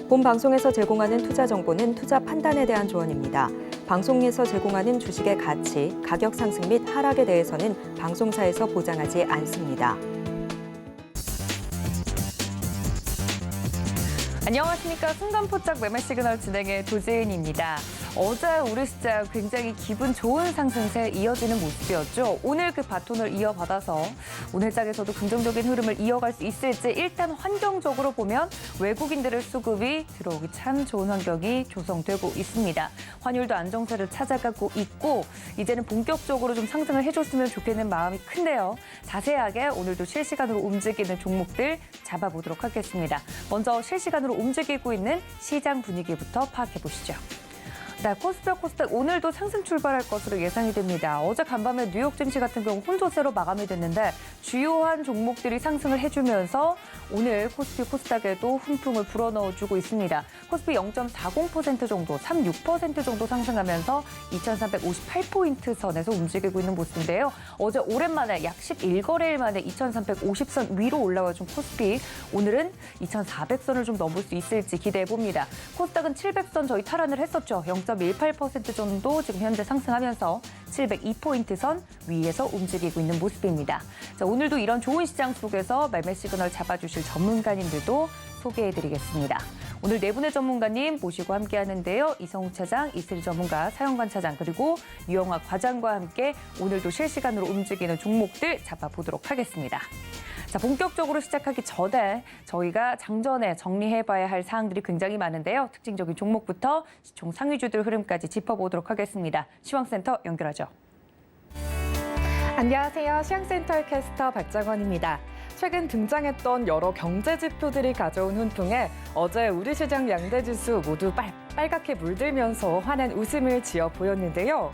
본 방송에서 제공하는 투자 정보는 투자 판단에 대한 조언입니다. 방송에서 제공하는 주식의 가치, 가격 상승 및 하락에 대해서는 방송사에서 보장하지 않습니다. 안녕하십니까. 순간포착 매매 시그널 진행의 도재인입니다. 어제 우리 시장 굉장히 기분 좋은 상승세 이어지는 모습이었죠. 오늘 그 바톤을 이어받아서 오늘 장에서도 긍정적인 흐름을 이어갈 수 있을지 일단 환경적으로 보면 외국인들의 수급이 들어오기 참 좋은 환경이 조성되고 있습니다. 환율도 안정세를 찾아가고 있고 이제는 본격적으로 좀 상승을 해줬으면 좋겠는 마음이 큰데요. 자세하게 오늘도 실시간으로 움직이는 종목들 잡아보도록 하겠습니다. 먼저 실시간으로 움직이고 있는 시장 분위기부터 파악해 보시죠. 네, 코스피와 코스닥 오늘도 상승 출발할 것으로 예상이 됩니다. 어제 간밤에 뉴욕 증시 같은 경우 혼조세로 마감이 됐는데 주요한 종목들이 상승을 해주면서 오늘 코스피, 코스닥에도 훈풍을 불어넣어주고 있습니다. 코스피 0.40% 정도, 36% 정도 상승하면서 2,358포인트 선에서 움직이고 있는 모습인데요. 어제 오랜만에 약 11거래일 만에 2,350선 위로 올라와준 코스피, 오늘은 2,400선을 좀 넘을 수 있을지 기대해봅니다. 코스닥은 700선 저희 탈환을 했었죠. 0.18% 정도 지금 현재 상승하면서 702포인트 선 위에서 움직이고 있는 모습입니다. 자, 오늘도 이런 좋은 시장 속에서 매매 시그널 잡아주실 전문가님들도 소개해드리겠습니다. 오늘 네 분의 전문가님 모시고 함께하는데요. 이성욱 차장, 이슬이 전문가, 사영관 차장 그리고 유영아 과장과 함께 오늘도 실시간으로 움직이는 종목들 잡아보도록 하겠습니다. 자, 본격적으로 시작하기 전에 저희가 장전에 정리해봐야 할 사항들이 굉장히 많은데요. 특징적인 종목부터 시총 상위주들 흐름까지 짚어보도록 하겠습니다. 시황센터 연결하죠. 안녕하세요. 시황센터 캐스터 박정원입니다. 최근 등장했던 여러 경제 지표들이 가져온 훈풍에 어제 우리 시장 양대지수 모두 빨갛게 물들면서 환한 웃음을 지어 보였는데요.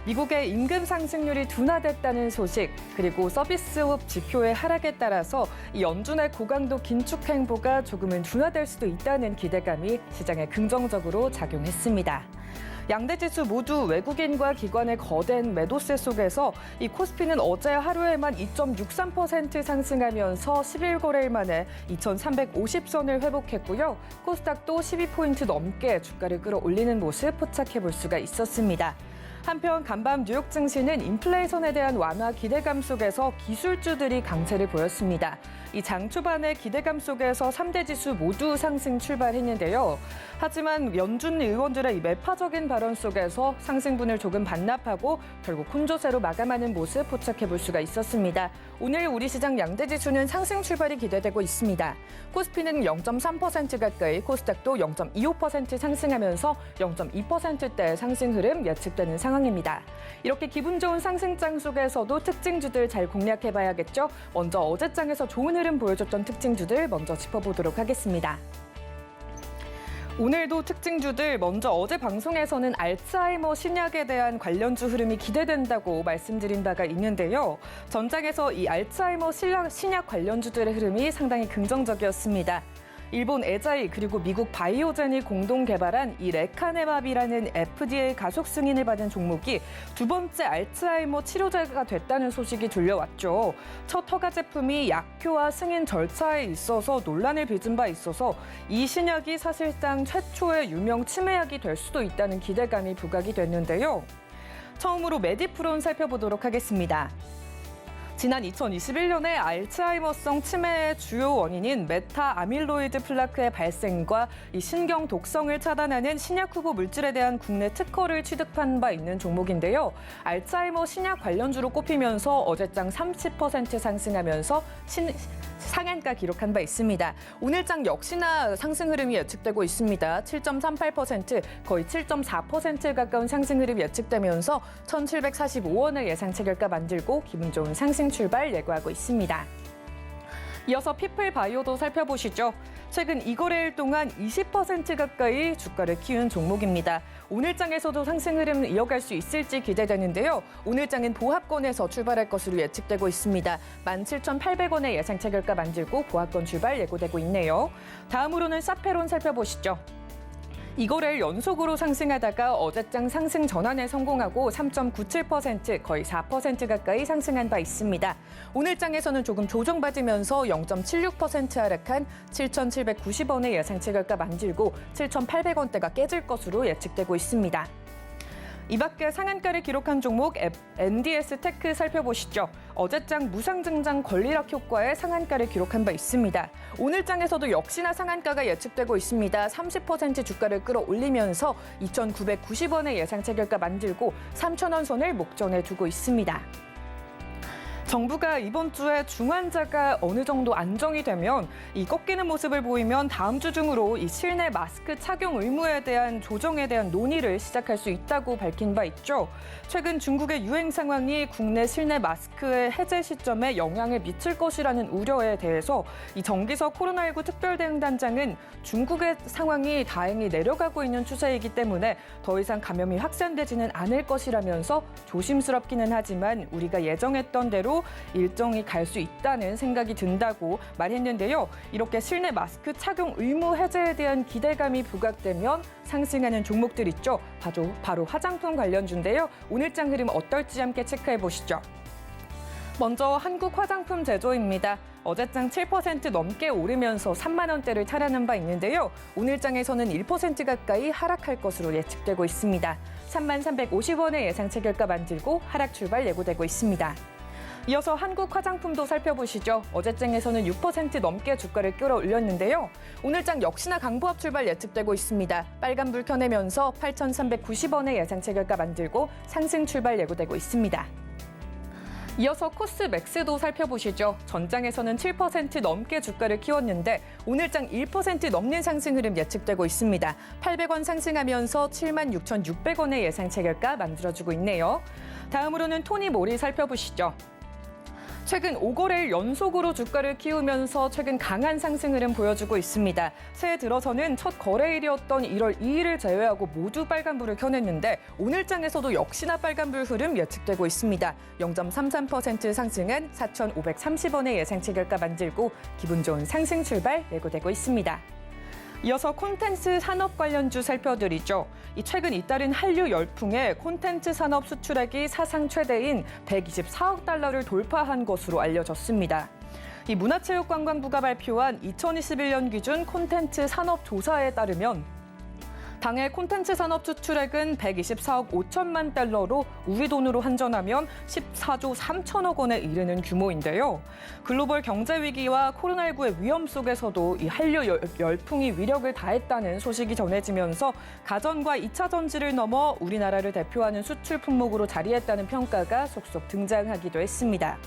미국의 임금 상승률이 둔화됐다는 소식, 그리고 서비스업 지표의 하락에 따라서 이 연준의 고강도 긴축 행보가 조금은 둔화될 수도 있다는 기대감이 시장에 긍정적으로 작용했습니다. 양대지수 모두 외국인과 기관의 거댄 매도세 속에서 이 코스피는 어제 하루에만 2.63% 상승하면서 11거래일 만에 2,350선을 회복했고요. 코스닥도 12포인트 넘게 주가를 끌어올리는 모습 포착해 볼 수가 있었습니다. 한편 간밤 뉴욕 증시는 인플레이션에 대한 완화 기대감 속에서 기술주들이 강세를 보였습니다. 이 장 초반의 기대감 속에서 3대 지수 모두 상승 출발했는데요. 하지만 연준 의원들의 이 매파적인 발언 속에서 상승분을 조금 반납하고 결국 혼조세로 마감하는 모습 포착해 볼 수가 있었습니다. 오늘 우리 시장 양대 지수는 상승 출발이 기대되고 있습니다. 코스피는 0.3% 가까이, 코스닥도 0.25% 상승하면서 0.2%대 상승 흐름 예측되는 상황입니다. 이렇게 기분 좋은 상승장 속에서도 특징주들 잘 공략해봐야겠죠. 먼저 어제장에서 좋은 흐름 보여줬던 특징주들 먼저 짚어보도록 하겠습니다. 오늘도 특징주들 먼저 어제 방송에서는 알츠하이머 신약에 대한 관련주 흐름이 기대된다고 말씀드린 바가 있는데요. 전장에서 이 알츠하이머 신약 관련주들의 흐름이 상당히 긍정적이었습니다. 일본 에자이 그리고 미국 바이오젠이 공동 개발한 이 레카네맙이라는 FDA 가속 승인을 받은 종목이 두 번째 알츠하이머 치료제가 됐다는 소식이 들려왔죠. 첫 허가 제품이 약효와 승인 절차에 있어서 논란을 빚은 바 있어서 이 신약이 사실상 최초의 유명 치매약이 될 수도 있다는 기대감이 부각이 됐는데요. 처음으로 메디프론 살펴보도록 하겠습니다. 지난 2021년에 알츠하이머성 치매의 주요 원인인 메타 아밀로이드 플라크의 발생과 이 신경 독성을 차단하는 신약 후보 물질에 대한 국내 특허를 취득한 바 있는 종목인데요. 알츠하이머 신약 관련주로 꼽히면서 어제장 30% 상승하면서 상한가 기록한 바 있습니다. 오늘장 역시나 상승 흐름이 예측되고 있습니다. 7.38%, 거의 7.4% 가까운 상승 흐름이 예측되면서 1,745원을 예상 체결가 만들고 기분 좋은 상승 출발 예고하고 있습니다. 이어서 피플바이오도 살펴보시죠. 최근 2거래일 동안 20% 가까이 주가를 키운 종목입니다. 오늘장에서도 상승 흐름 이어갈 수 있을지 기대되는데요. 오늘장은 보합권에서 출발할 것으로 예측되고 있습니다. 17,800원의 예상 체결가 만들고 보합권 출발 예고되고 있네요. 다음으로는 사페론 살펴보시죠. 이거래일 연속으로 상승하다가 어제장 상승 전환에 성공하고 3.97% 거의 4% 가까이 상승한 바 있습니다. 오늘 장에서는 조금 조정받으면서 0.76% 하락한 7,790원의 예상 체결가 만들고 7,800원대가 깨질 것으로 예측되고 있습니다. 이 밖에 상한가를 기록한 종목 NDS 테크 살펴보시죠. 어제장 무상증장 권리락 효과에 상한가를 기록한 바 있습니다. 오늘 장에서도 역시나 상한가가 예측되고 있습니다. 30% 주가를 끌어올리면서 2,990원의 예상 체결가 만들고 3,000원 선을 목전에 두고 있습니다. 정부가 이번 주에 중환자가 어느 정도 안정이 되면 이 꺾이는 모습을 보이면 다음 주 중으로 이 실내 마스크 착용 의무에 대한 조정에 대한 논의를 시작할 수 있다고 밝힌 바 있죠. 최근 중국의 유행 상황이 국내 실내 마스크의 해제 시점에 영향을 미칠 것이라는 우려에 대해서 이 정기석 코로나19 특별대응단장은 중국의 상황이 다행히 내려가고 있는 추세이기 때문에 더 이상 감염이 확산되지는 않을 것이라면서 조심스럽기는 하지만 우리가 예정했던 대로 일정이 갈 수 있다는 생각이 든다고 말했는데요. 이렇게 실내 마스크 착용 의무 해제에 대한 기대감이 부각되면 상승하는 종목들 있죠. 바로 화장품 관련주인데요. 오늘장 흐름 어떨지 함께 체크해 보시죠. 먼저 한국 화장품 제조입니다. 어제장 7% 넘게 오르면서 3만 원대를 탈환한 바 있는데요. 오늘장에서는 1% 가까이 하락할 것으로 예측되고 있습니다. 3만 350원의 예상 체결가 만들고 하락 출발 예고되고 있습니다. 이어서 한국 화장품도 살펴보시죠. 어제장에서는 6% 넘게 주가를 끌어올렸는데요. 오늘장 역시나 강보합 출발 예측되고 있습니다. 빨간불 켜내면서 8,390원의 예상 체결가 만들고 상승 출발 예고되고 있습니다. 이어서 코스맥스도 살펴보시죠. 전장에서는 7% 넘게 주가를 키웠는데 오늘장 1% 넘는 상승 흐름 예측되고 있습니다. 800원 상승하면서 76,600원의 예상 체결가 만들어주고 있네요. 다음으로는 토니모리 살펴보시죠. 최근 5거래일 연속으로 주가를 키우면서 최근 강한 상승 흐름 보여주고 있습니다. 새해 들어서는 첫 거래일이었던 1월 2일을 제외하고 모두 빨간불을 켜냈는데 오늘장에서도 역시나 빨간불 흐름 예측되고 있습니다. 0.33% 상승한 4,530원의 예상 체결가 만들고 기분 좋은 상승 출발 예고되고 있습니다. 이어서 콘텐츠 산업 관련주 살펴드리죠. 최근 잇따른 한류 열풍에 콘텐츠 산업 수출액이 사상 최대인 124억 달러를 돌파한 것으로 알려졌습니다. 이 문화체육관광부가 발표한 2021년 기준 콘텐츠 산업 조사에 따르면 당해 콘텐츠 산업 수출액은 124억 5천만 달러로 우리 돈으로 환전하면 14조 3천억 원에 이르는 규모인데요. 글로벌 경제 위기와 코로나19의 위험 속에서도 이 한류 열풍이 위력을 다했다는 소식이 전해지면서 가전과 2차 전지를 넘어 우리나라를 대표하는 수출 품목으로 자리했다는 평가가 속속 등장하기도 했습니다.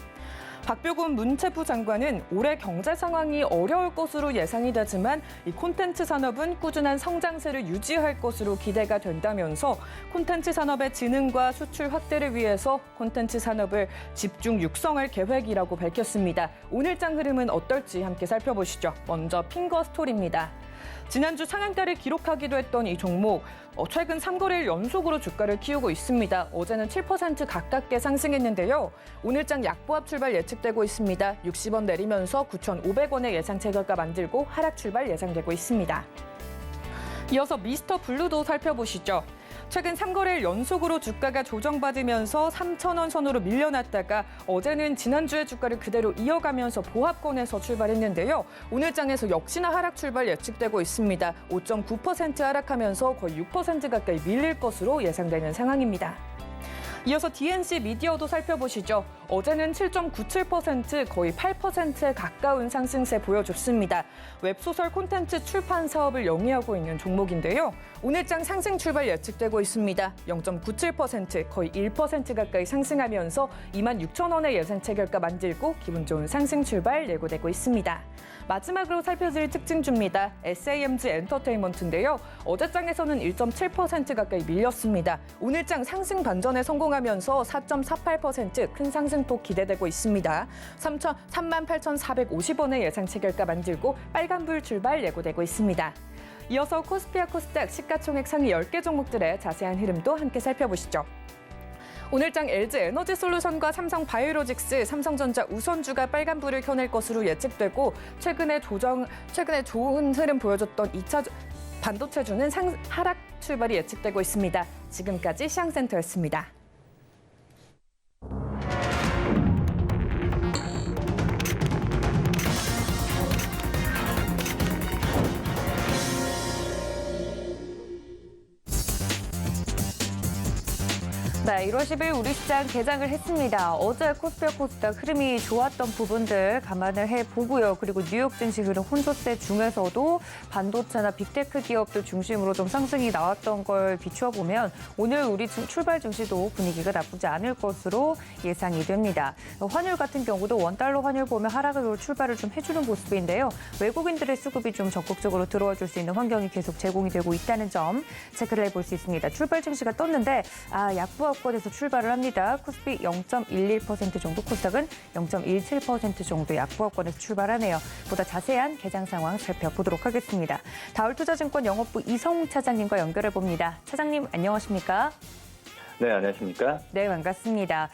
박병훈 문체부 장관은 올해 경제 상황이 어려울 것으로 예상이 되지만 이 콘텐츠 산업은 꾸준한 성장세를 유지할 것으로 기대가 된다면서 콘텐츠 산업의 진흥과 수출 확대를 위해서 콘텐츠 산업을 집중 육성할 계획이라고 밝혔습니다. 오늘장 흐름은 어떨지 함께 살펴보시죠. 먼저 핑거스토리입니다. 지난주 상한가를 기록하기도 했던 이 종목, 최근 3거래일 연속으로 주가를 키우고 있습니다. 어제는 7% 가깝게 상승했는데요. 오늘장 약보합 출발 예측되고 있습니다. 60원 내리면서 9,500원의 예상 체결가 만들고 하락 출발 예상되고 있습니다. 이어서 미스터 블루도 살펴보시죠. 최근 3거래일 연속으로 주가가 조정받으면서 3,000원 선으로 밀려났다가 어제는 지난주의 주가를 그대로 이어가면서 보합권에서 출발했는데요. 오늘장에서 역시나 하락 출발 예측되고 있습니다. 5.9% 하락하면서 거의 6% 가까이 밀릴 것으로 예상되는 상황입니다. 이어서 DNC 미디어도 살펴보시죠. 어제는 7.97% 거의 8%에 가까운 상승세 보여줬습니다. 웹소설 콘텐츠 출판 사업을 영위하고 있는 종목인데요. 오늘장 상승 출발 예측되고 있습니다. 0.97% 거의 1% 가까이 상승하면서 26,000원의 예상 체결가 만들고 기분 좋은 상승 출발 예고되고 있습니다. 마지막으로 살펴드릴 특징주입니다. SAMG 엔터테인먼트인데요. 어제장에서는 1.7% 가까이 밀렸습니다. 오늘장 상승 반전에 성공하면서 4.48% 큰 상승폭 기대되고 있습니다. 38,450원의 예상 체결가 만들고 빨간불 출발 예고되고 있습니다. 이어서 코스피와 코스닥 시가총액 상위 10개 종목들의 자세한 흐름도 함께 살펴보시죠. 오늘장 LG에너지솔루션과 삼성바이오로직스, 삼성전자 우선주가 빨간불을 켜낼 것으로 예측되고 최근에 좋은 흐름 보여줬던 반도체주는 하락 출발이 예측되고 있습니다. 지금까지 시황센터였습니다. 네, 1월 10일 우리 시장 개장을 했습니다. 어제 코스피와 코스닥 흐름이 좋았던 부분들 감안을 해보고요. 그리고 뉴욕 증시 흐름 혼조세 중에서도 반도체나 빅테크 기업들 중심으로 좀 상승이 나왔던 걸 비추어 보면 오늘 우리 출발 증시도 분위기가 나쁘지 않을 것으로 예상이 됩니다. 환율 같은 경우도 원달러 환율 보면 하락으로 출발을 좀 해주는 모습인데요. 외국인들의 수급이 좀 적극적으로 들어와 줄 수 있는 환경이 계속 제공이 되고 있다는 점 체크를 해볼 수 있습니다. 출발 증시가 떴는데 약보합권에서 출발을 합니다. 코스피 0.11% 정도, 코스닥은 0.17% 정도 약보합권에서 출발하네요. 보다 자세한 개장 상황 살펴보도록 하겠습니다. 다울투자증권 영업부 이성웅 차장님과 연결해 봅니다. 차장님 안녕하십니까? 네, 안녕하십니까? 네, 반갑습니다.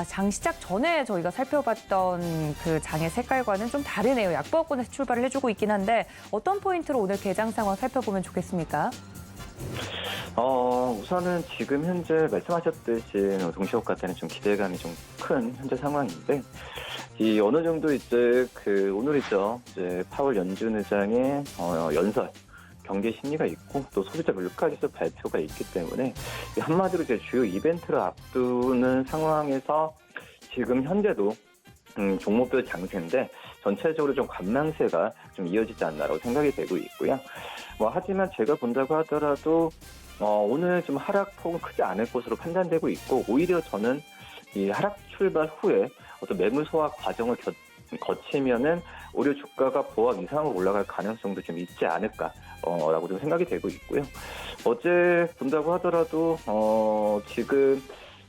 장 시작 전에 저희가 살펴봤던 그 장의 색깔과는 좀 다르네요. 약보합권에서 출발을 해주고 있긴 한데 어떤 포인트로 오늘 개장 상황 살펴보면 좋겠습니까? 우선은 지금 현재 말씀하셨듯이 동시효과 때는 좀 기대감이 좀 큰 현재 상황인데, 이 어느 정도 이제 오늘이죠. 이제 파월 연준 의장의 연설, 경기 심리가 있고 또 소비자 물가지수 발표가 있기 때문에 한마디로 이제 주요 이벤트를 앞두는 상황에서 지금 현재도 종목별 장세인데 전체적으로 좀 관망세가 좀 이어지지 않나라고 생각이 되고 있고요. 하지만 제가 본다고 하더라도 오늘 좀 하락폭은 크지 않을 것으로 판단되고 있고, 오히려 저는 이 하락 출발 후에 어떤 매물 소화 과정을 거치면은 오히려 주가가 보합 이상으로 올라갈 가능성도 좀 있지 않을까라고 좀 생각이 되고 있고요. 어제 본다고 하더라도 지금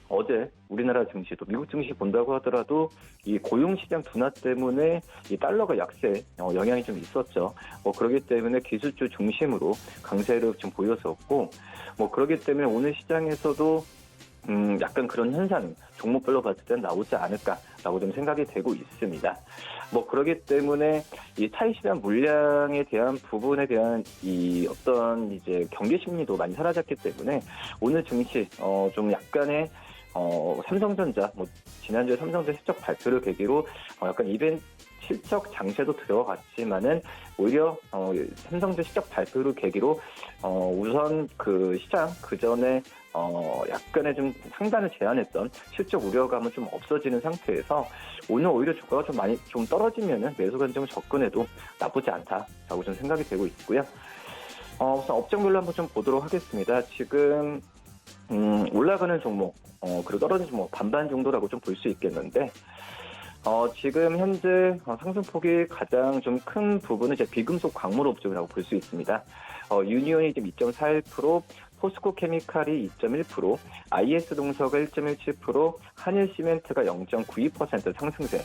어제 우리나라 증시도 미국 증시 본다고 하더라도 이 고용시장 둔화 때문에 이 달러가 약세 영향이 좀 있었죠. 그렇기 때문에 기술주 중심으로 강세를 좀 보였었고, 그렇기 때문에 오늘 시장에서도 약간 그런 현상 종목별로 봤을 때 나오지 않을까라고 좀 생각이 되고 있습니다. 그렇기 때문에 이 차익실현 물량에 대한 부분에 대한 이 어떤 이제 경계 심리도 많이 사라졌기 때문에 오늘 증시 좀 약간의 삼성전자 지난주에 삼성전자 실적 발표를 계기로 약간 이벤트 실적 장세도 들어갔지만은 오히려 삼성전자 실적 발표를 계기로 우선 그 시장 그 전에 약간의 좀 상단을 제한했던 실적 우려감은 좀 없어지는 상태에서 오늘 오히려 주가가 좀 많이 좀 떨어지면은 매수 관점 접근해도 나쁘지 않다라고 좀 생각이 되고 있고요. 우선 업종별로 한번 좀 보도록 하겠습니다. 지금 올라가는 종목 그리고 떨어지는 종목 반반 정도라고 좀 볼 수 있겠는데, 지금 현재 상승폭이 가장 좀 큰 부분은 이제 비금속 광물 업종이라고 볼 수 있습니다. 유니온이 지금 2.41%, 포스코 케미칼이 2.1%, IS동서가 1.17%, 한일시멘트가 0.92% 상승세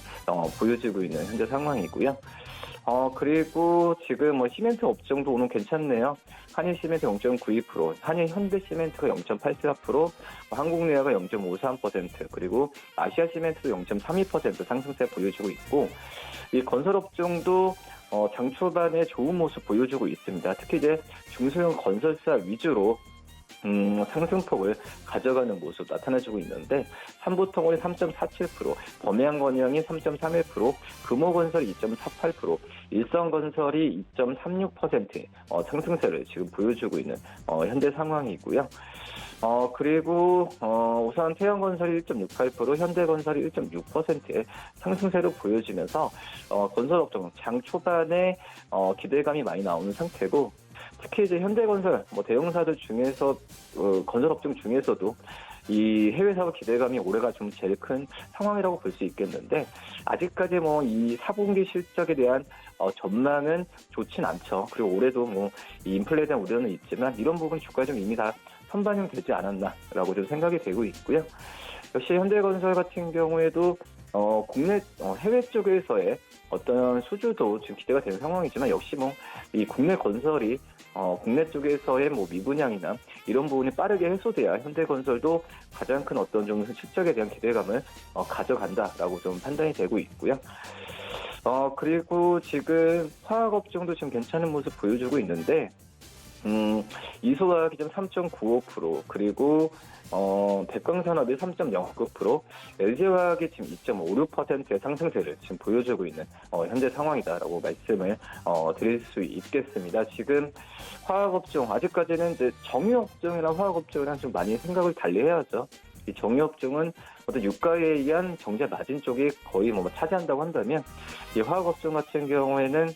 보여지고 있는 현재 상황이고요. 그리고 지금 시멘트 업종도 오늘 괜찮네요. 한일시멘트 0.92%, 한일현대시멘트가 0.84%, 한국레아가 0.53%, 그리고 아시아시멘트도 0.32% 상승세 보여주고 있고, 이 건설업종도 장 초반에 좋은 모습 보여주고 있습니다. 특히 이제 중소형 건설사 위주로 상승폭을 가져가는 모습 나타나주고 있는데, 삼보통월이 3.47%, 범해안건영이 3.31%, 금호건설이 2.48%, 일성건설이 2.36% 상승세를 지금 보여주고 있는 현재 상황이고요. 그리고 우선 태양건설이 1.68%, 현대건설이 1.6%의 상승세를 보여주면서 건설업종 장 초반에 기대감이 많이 나오는 상태고, 특히 이제 현대건설, 대형사들 중에서 건설업종 중에서도 이 해외 사업 기대감이 올해가 좀 제일 큰 상황이라고 볼 수 있겠는데, 아직까지 이 4분기 실적에 대한 전망은 좋진 않죠. 그리고 올해도 이 인플레에 대한 우려는 있지만 이런 부분 주가에 좀 이미 다 선반영되지 않았나라고 좀 생각이 되고 있고요. 역시 현대건설 같은 경우에도 국내 해외 쪽에서의 어떤 수주도 지금 기대가 되는 상황이지만, 역시 이 국내 건설이 국내 쪽에서의 미분양이나 이런 부분이 빠르게 해소돼야 현대건설도 가장 큰 어떤 좀 실적에 대한 기대감을 가져간다라고 좀 판단이 되고 있고요. 그리고 지금 화학업종도 지금 괜찮은 모습 보여주고 있는데, 이소화학이 좀 3.95%, 그리고 백광산업이 3.09%, LG화학이 지금 2.56%의 상승세를 지금 보여주고 있는 현재 상황이다라고 말씀을 드릴 수 있겠습니다. 지금 화학업종, 아직까지는 이제 정유업종이나 화학업종이랑 좀 많이 생각을 달리해야죠. 이 정유업종은 어떤 유가에 의한 정제 마진 쪽이 거의 차지한다고 한다면, 이 화학업종 같은 경우에는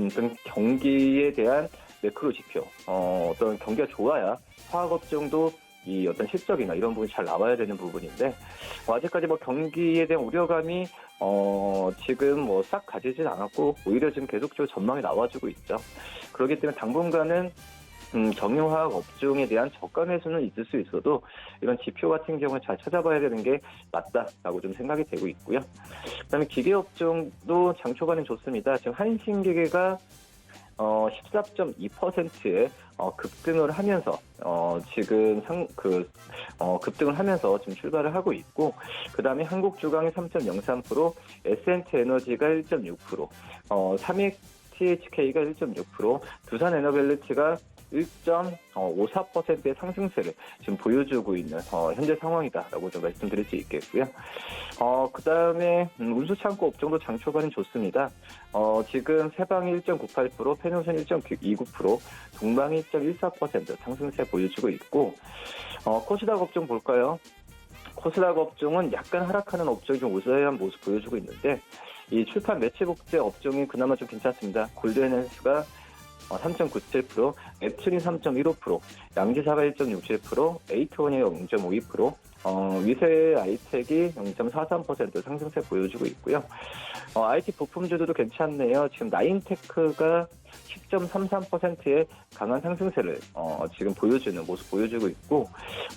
어떤 경기에 대한 매크로 지표, 어떤 경기가 좋아야 화학업종도 이 어떤 실적이나 이런 부분이 잘 나와야 되는 부분인데, 아직까지 경기에 대한 우려감이 지금 싹 가지진 않았고, 오히려 지금 계속적으로 전망이 나와주고 있죠. 그렇기 때문에 당분간은 정유화학 업종에 대한 저가 매수는 있을 수 있어도 이런 지표 같은 경우는 잘 찾아봐야 되는 게 맞다라고 좀 생각이 되고 있고요. 그다음에 기계 업종도 장 초반에 좋습니다. 지금 한신기계가 14.2%의 급등을 하면서 지금 급등을 하면서 지금 출발을 하고 있고, 그다음에 한국주강이 3.03%, S&T에너지가 1.6%, 삼익THK가 1.6%, 두산에너벨리티가 1.54%의 상승세를 지금 보여주고 있는 현재 상황이다라고 좀 말씀드릴 수 있겠고요. 그다음에 운수창고 업종도 장 초반이 좋습니다. 지금 세방이 1.98%, 페노선 1.29%, 동방이 1.14% 상승세 보여주고 있고, 코스닥 업종 볼까요? 코스닥 업종은 약간 하락하는 업종이 좀 우세한 모습 보여주고 있는데, 이 출판 매체복제 업종이 그나마 좀 괜찮습니다. 골드앤헬스가 3.97%, 앱툰이 3.15%, 양지사가 1.67%, 에이트원이 0.52%, 위세 아이텍이 0.43% 상승세 보여주고 있고요. IT 부품주들도 괜찮네요. 지금 나인테크가 10.33%의 강한 상승세를 지금 보여주는 모습 보여주고 있고,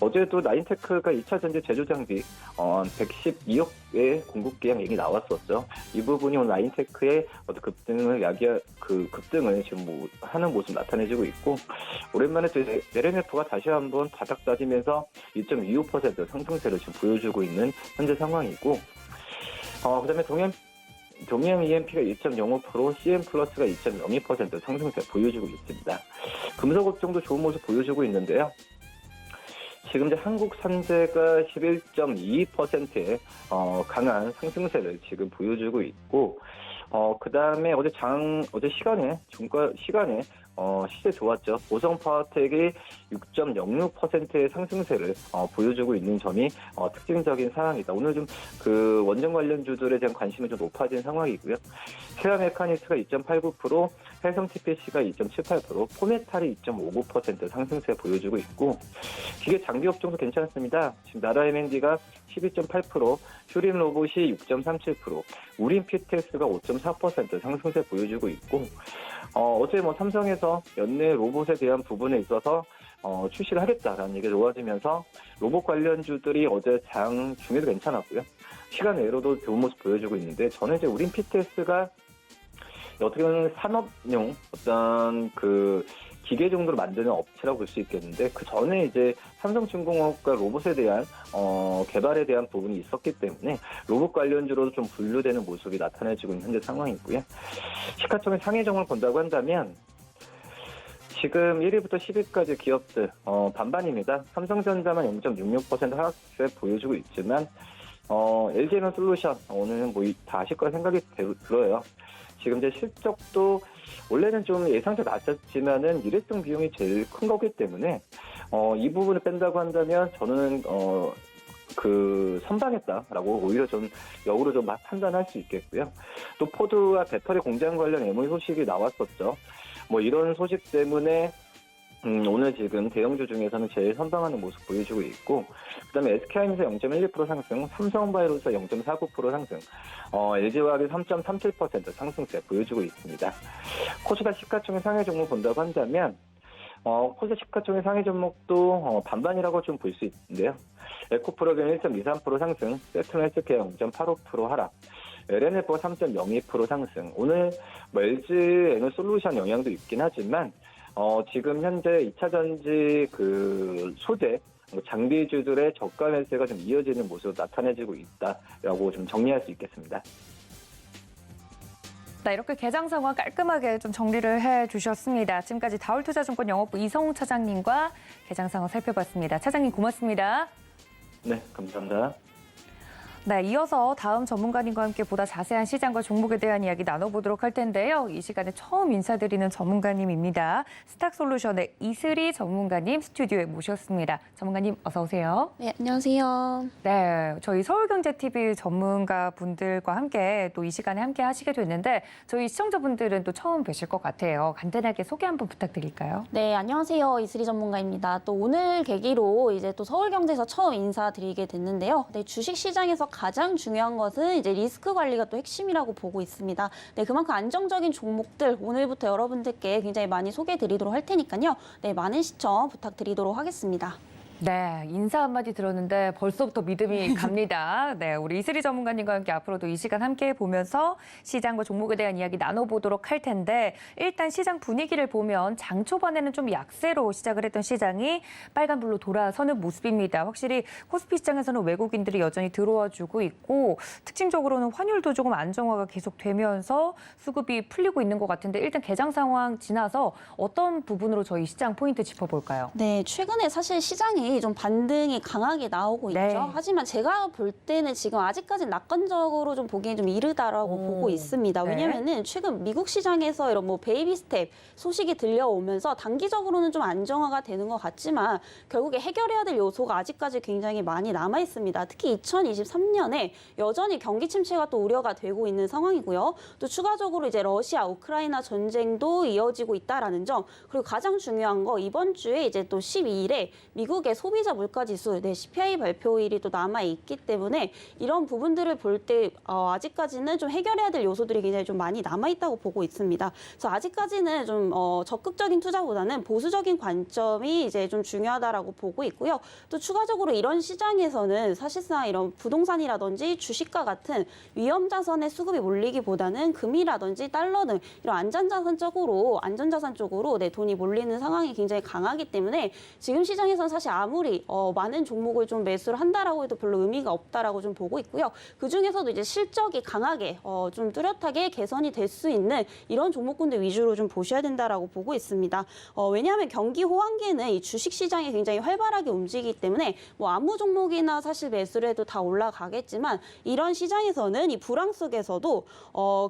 어제도 나인테크가 2차 전지 제조장비 112억의 공급 계약이 나왔었죠. 이 부분이 오늘 나인테크의 급등을 지금 하는 모습 나타내주고 있고, 오랜만에 또 LMF가 다시 한번 바닥 다지면서 2.25% 상승세를 지금 보여주고 있는 현재 상황이고, 그다음에 동양 EMP가 2.05%, CM 플러스가 2.02% 상승세 보여주고 있습니다. 금속업종도 좋은 모습 보여주고 있는데요. 지금 이제 한국산재가 11.22%의 강한 상승세를 지금 보여주고 있고, 그다음에 어제 시간에 시세 좋았죠. 보성파워텍이 6.06%의 상승세를 보여주고 있는 점이 특징적인 사항이다. 오늘 좀 원전 관련주들에 대한 관심이 좀 높아진 상황이고요. 세라메카닉스가 2.89%, 해성 TPC가 2.78%, 포메탈이 2.59% 상승세 보여주고 있고, 기계 장비 업종도 괜찮습니다. 지금 나라 M&D가 12.8%, 휴림 로봇이 6.37%, 우린 PTS가 5.4% 상승세 보여주고 있고, 어제 삼성에서 연내 로봇에 대한 부분에 있어서 출시를 하겠다라는 얘기가 좋아지면서 로봇 관련주들이 어제 장 중에도 괜찮았고요. 시간 외로도 좋은 모습 보여주고 있는데, 저는 이제 우린 PTS가 어떻게 보면 산업용 어떤 기계 정도로 만드는 업체라고 볼 수 있겠는데, 그 전에 이제 삼성중공업과 로봇에 대한 개발에 대한 부분이 있었기 때문에 로봇 관련주로도 좀 분류되는 모습이 나타내지고 있는 현재 상황이고요. 시가총액 상해점을 본다고 한다면 지금 1위부터 10위까지 기업들 반반입니다. 삼성전자만 0.66% 하락세 보여주고 있지만 LG에너솔루션 오늘 다 아실 거라 생각이 들어요. 지금 이제 실적도 원래는 좀 예상치 낮았지만은 일회성 비용이 제일 큰 거기 때문에 이 부분을 뺀다고 한다면 저는 선방했다라고 오히려 좀 역으로 좀 판단할 수 있겠고요. 또 포드와 배터리 공장 관련 MOU 소식이 나왔었죠. 이런 소식 때문에 오늘 지금 대형주 중에서는 제일 선방하는 모습 보여주고 있고, 그다음에 SK하이닉스 0.12% 상승, 삼성바이오로스 0.49% 상승, LG화학이 3.37% 상승세 보여주고 있습니다. 코스닥 시가총액 상해 종목 본다고 한다면 코스닥 시가총액 상해 종목도 반반이라고 좀 볼 수 있는데요. 에코프로비움 1.23% 상승, 세트헬스케어 0.85% 하락, LNF가 3.02% 상승. 오늘 LG에너솔루션 영향도 있긴 하지만 지금 현재 2차 전지 소재 장비주들의 저가 매수가 좀 이어지는 모습 나타내지고 있다라고 좀 정리할 수 있겠습니다. 네, 이렇게 개장 상황 깔끔하게 좀 정리를 해주셨습니다. 지금까지 다올투자증권 영업부 이성웅 차장님과 개장 상황 살펴봤습니다. 차장님 고맙습니다. 네, 감사합니다. 네, 이어서 다음 전문가님과 함께 보다 자세한 시장과 종목에 대한 이야기 나눠보도록 할 텐데요. 이 시간에 처음 인사드리는 전문가님입니다. 스탁솔루션의 이슬이 전문가님 스튜디오에 모셨습니다. 전문가님 어서 오세요. 네, 안녕하세요. 네, 저희 서울경제TV 전문가분들과 함께 또 이 시간에 함께 하시게 됐는데 저희 시청자분들은 또 처음 뵈실 것 같아요. 간단하게 소개 한번 부탁드릴까요? 네, 안녕하세요. 이슬이 전문가입니다. 또 오늘 계기로 이제 또 서울경제에서 처음 인사드리게 됐는데요. 네, 주식시장에서 가장 중요한 것은 이제 리스크 관리가 또 핵심이라고 보고 있습니다. 네, 그만큼 안정적인 종목들 오늘부터 여러분들께 굉장히 많이 소개해드리도록 할 테니까요. 네, 많은 시청 부탁드리도록 하겠습니다. 네, 인사 한마디 들었는데 벌써부터 믿음이 갑니다. 네, 우리 이슬이 전문가님과 함께 앞으로도 이 시간 함께 보면서 시장과 종목에 대한 이야기 나눠보도록 할 텐데 일단 시장 분위기를 보면 장 초반에는 좀 약세로 시작을 했던 시장이 빨간불로 돌아서는 모습입니다. 확실히 코스피 시장에서는 외국인들이 여전히 들어와주고 있고 특징적으로는 환율도 조금 안정화가 계속되면서 수급이 풀리고 있는 것 같은데 일단 개장 상황 지나서 어떤 부분으로 저희 시장 포인트 짚어볼까요? 네, 최근에 사실 시장이 좀 반등이 강하게 나오고 네. 있죠. 하지만 제가 볼 때는 지금 아직까지는 낙관적으로 좀 보기엔 좀 이르다라고 보고 있습니다. 네. 왜냐면은 최근 미국 시장에서 이런 뭐 베이비 스텝 소식이 들려오면서 단기적으로는 좀 안정화가 되는 것 같지만 결국에 해결해야 될 요소가 아직까지 굉장히 많이 남아 있습니다. 특히 2023년에 여전히 경기 침체가 또 우려가 되고 있는 상황이고요. 또 추가적으로 이제 러시아 우크라이나 전쟁도 이어지고 있다라는 점, 그리고 가장 중요한 거 이번 주에 이제 또 12일에 미국의 소비자 물가지수, 네, CPI 발표일이 또 남아 있기 때문에 이런 부분들을 볼 때 아직까지는 좀 해결해야 될 요소들이 굉장히 좀 많이 남아 있다고 보고 있습니다. 그래서 아직까지는 좀 적극적인 투자보다는 보수적인 관점이 이제 좀 중요하다라고 보고 있고요. 또 추가적으로 이런 시장에서는 사실상 이런 부동산이라든지 주식과 같은 위험 자산의 수급이 몰리기보다는 금이라든지 달러 등 이런 안전자산 쪽으로 네, 돈이 몰리는 상황이 굉장히 강하기 때문에 지금 시장에서는 사실 아무리 많은 종목을 좀 매수를 한다라고 해도 별로 의미가 없다라고 좀 보고 있고요. 그 중에서도 이제 실적이 강하게 좀 뚜렷하게 개선이 될 수 있는 이런 종목군들 위주로 좀 보셔야 된다라고 보고 있습니다. 왜냐하면 경기 호황기에는 이 주식 시장이 굉장히 활발하게 움직이기 때문에 뭐 아무 종목이나 사실 매수를 해도 다 올라가겠지만 이런 시장에서는 이 불황 속에서도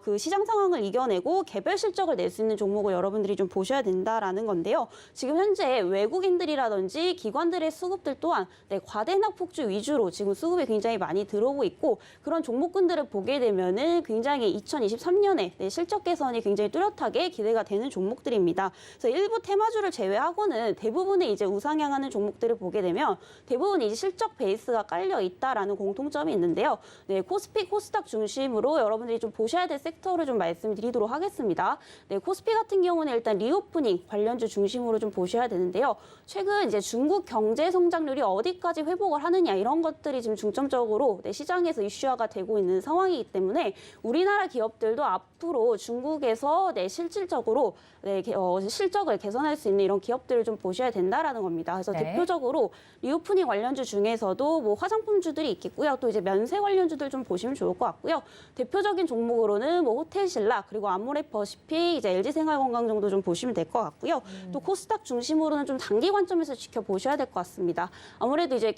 그 시장 상황을 이겨내고 개별 실적을 낼 수 있는 종목을 여러분들이 좀 보셔야 된다라는 건데요. 지금 현재 외국인들이라든지 기관들의 수급들 또한 네, 과대낙 폭주 위주로 지금 수급이 굉장히 많이 들어오고 있고 그런 종목군들을 보게 되면은 굉장히 2023년에 네, 실적 개선이 굉장히 뚜렷하게 기대가 되는 종목들입니다. 그래서 일부 테마주를 제외하고는 대부분의 이제 우상향하는 종목들을 보게 되면 대부분 이제 실적 베이스가 깔려 있다라는 공통점이 있는데요. 네, 코스피, 코스닥 중심으로 여러분들이 좀 보셔야 될 섹터를 좀 말씀드리도록 하겠습니다. 네, 코스피 같은 경우는 일단 리오프닝 관련주 중심으로 좀 보셔야 되는데요. 최근 이제 중국 경제 성장률이 어디까지 회복을 하느냐 이런 것들이 지금 중점적으로 네, 시장에서 이슈화가 되고 있는 상황이기 때문에 우리나라 기업들도 앞으로 중국에서 네, 실질적으로 네, 실적을 개선할 수 있는 이런 기업들을 좀 보셔야 된다라는 겁니다. 그래서 네. 대표적으로 리오프닝 관련주 중에서도 뭐 화장품주들이 있겠고요. 또 이제 면세 관련주들 좀 보시면 좋을 것 같고요. 대표적인 종목으로는 뭐 호텔신라 그리고 아모레퍼시픽, 이제 LG생활건강 정도 좀 보시면 될 것 같고요. 또 코스닥 중심으로는 좀 단기 관점에서 지켜보셔야 될 것 같습니다. 아무래도 이제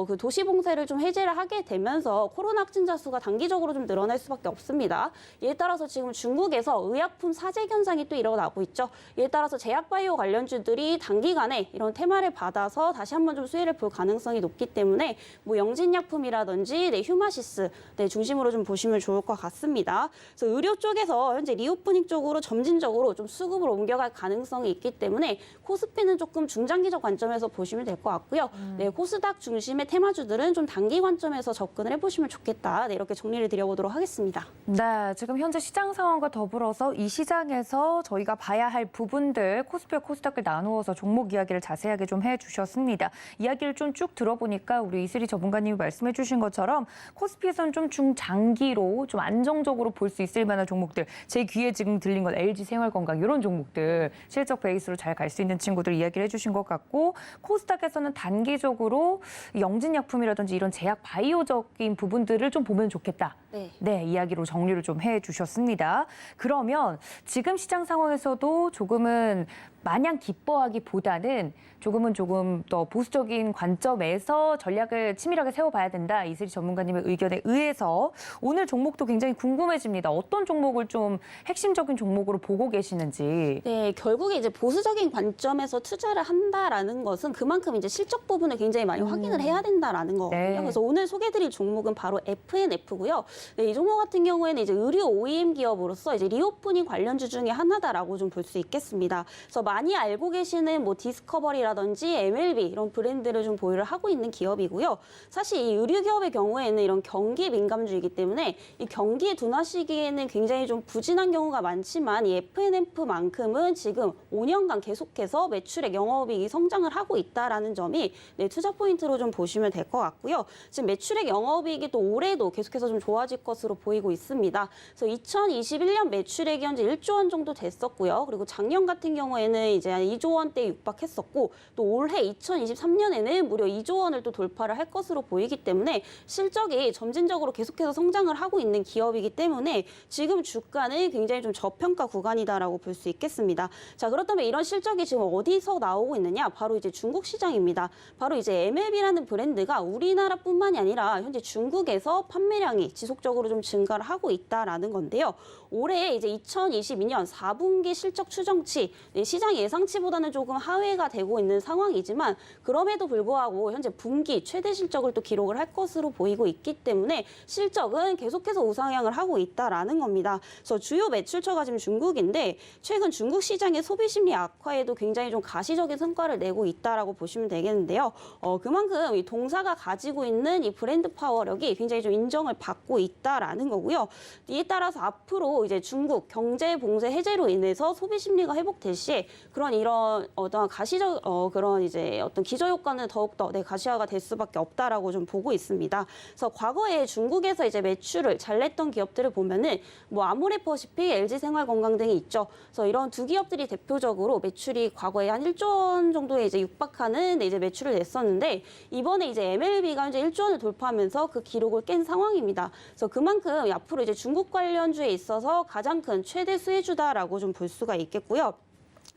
그 도시 봉쇄를 좀 해제를 하게 되면서 코로나 확진자 수가 단기적으로 좀 늘어날 수밖에 없습니다. 이에 따라서 지금 중국에서 의약품 사재 현상이 또 일어나고 있죠. 이에 따라서 제약바이오 관련주들이 단기간에 이런 테마를 받아서 다시 한번 좀 수혜를 볼 가능성이 높기 때문에 뭐 영진약품이라든지 네, 휴마시스 네, 중심으로 좀 보시면 좋을 것 같습니다. 그래서 의료 쪽에서 현재 리오프닝 쪽으로 점진적으로 좀 수급을 옮겨갈 가능성이 있기 때문에 코스피는 조금 중장기적 관점에서 보시면 될 것 같고요. 네, 코스닥 중심의 테마주들은 좀 단기 관점에서 접근을 해보시면 좋겠다. 네, 이렇게 정리를 드려보도록 하겠습니다. 네, 지금 현재 시장 상황과 더불어서 이 시장에서 저희가 봐야 할 부분들 코스피와 코스닥을 나누어서 종목 이야기를 자세하게 좀 해주셨습니다. 이야기를 좀 쭉 들어보니까 우리 이슬이 전문가님이 말씀해 주신 것처럼 코스피에서는 좀 중장기로 좀 안정적으로 볼 수 있을 만한 종목들, 제 귀에 지금 들린 건 LG생활건강 이런 종목들 실적 베이스로 잘 갈 수 있는 친구들 이야기를 해주신 것 같고 코스닥에서는 단기적으로 영진약품이라든지 이런 제약 바이오적인 부분들을 좀 보면 좋겠다. 네, 이야기로 정리를 좀 해주셨습니다. 그러면 지금 시장 상황에서도 조금은 마냥 기뻐하기보다는 조금 더 보수적인 관점에서 전략을 치밀하게 세워봐야 된다. 이슬이 전문가님의 의견에 의해서 오늘 종목도 굉장히 궁금해집니다. 어떤 종목을 좀 핵심적인 종목으로 보고 계시는지. 네, 결국에 이제 보수적인 관점에서 투자를 한다라는 것은 그만큼 이제 실적 부분을 굉장히 많이 확인을 해야 된다라는 거거든요. 네. 그래서 오늘 소개드릴 종목은 바로 FNF고요. 네, 이 종목 같은 경우에는 이제 의류 OEM 기업으로서 이제 리오프닝 관련주 중에 하나다라고 좀 볼 수 있겠습니다. 그래서 많이 알고 계시는 뭐 디스커버리라든지 MLB 이런 브랜드를 좀 보유를 하고 있는 기업이고요. 사실 이 의류 기업의 경우에는 이런 경기 민감주이기 때문에 이 경기의 둔화 시기에는 굉장히 좀 부진한 경우가 많지만 이 FNF만큼은 지금 5년간 계속해서 매출액 영업이익이 성장을 하고 있다라는 점이 네, 투자 포인트로 좀 보시면 될 것 같고요. 지금 매출액 영업이익이 또 올해도 계속해서 좀 좋아질 것으로 보이고 있습니다. 그래서 2021년 매출액이 현재 1조 원 정도 됐었고요. 그리고 작년 같은 경우에는 이제 한 2조 원대에 육박했었고 또 올해 2023년에는 무려 2조 원을 또 돌파를 할 것으로 보이기 때문에 실적이 점진적으로 계속해서 성장을 하고 있는 기업이기 때문에 지금 주가는 굉장히 좀 저평가 구간이다라고 볼 수 있겠습니다. 자, 그렇다면 이런 실적이 지금 어디서 나오고 있느냐? 바로 이제 중국 시장입니다. 바로 이제 MLB라는 브랜드가 우리나라뿐만이 아니라 현재 중국에서 판매량이 지속적으로 좀 증가를 하고 있다라는 건데요. 올해 이제 2022년 4분기 실적 추정치, 네, 시장 예상치보다는 조금 하회가 되고 있는 상황이지만 그럼에도 불구하고 현재 분기 최대 실적을 또 기록을 할 것으로 보이고 있기 때문에 실적은 계속해서 우상향을 하고 있다라는 겁니다. 그래서 주요 매출처가 지금 중국인데 최근 중국 시장의 소비 심리 악화에도 굉장히 좀 가시적인 성과를 내고 있다라고 보시면 되겠는데요. 그만큼 이 동사가 가지고 있는 이 브랜드 파워력이 굉장히 좀 인정을 받고 있다라는 거고요. 이에 따라서 앞으로 이제 중국 경제 봉쇄 해제로 인해서 소비 심리가 회복될 시에 그런 이런 어떤 가시적 그런 이제 어떤 기저 효과는 더욱더 네, 가시화가 될 수밖에 없다라고 좀 보고 있습니다. 그래서 과거에 중국에서 이제 매출을 잘 냈던 기업들을 보면은 뭐 아모레퍼시픽, LG생활건강 등이 있죠. 그래서 이런 두 기업들이 대표적으로 매출이 과거에 한 1조 원 정도에 이제 육박하는 네, 이제 매출을 냈었는데 이번에 이제 MLB가 현재 1조 원을 돌파하면서 그 기록을 깬 상황입니다. 그래서 그만큼 앞으로 이제 중국 관련주에 있어서 가장 큰 최대 수혜주다라고 좀 볼 수가 있겠고요.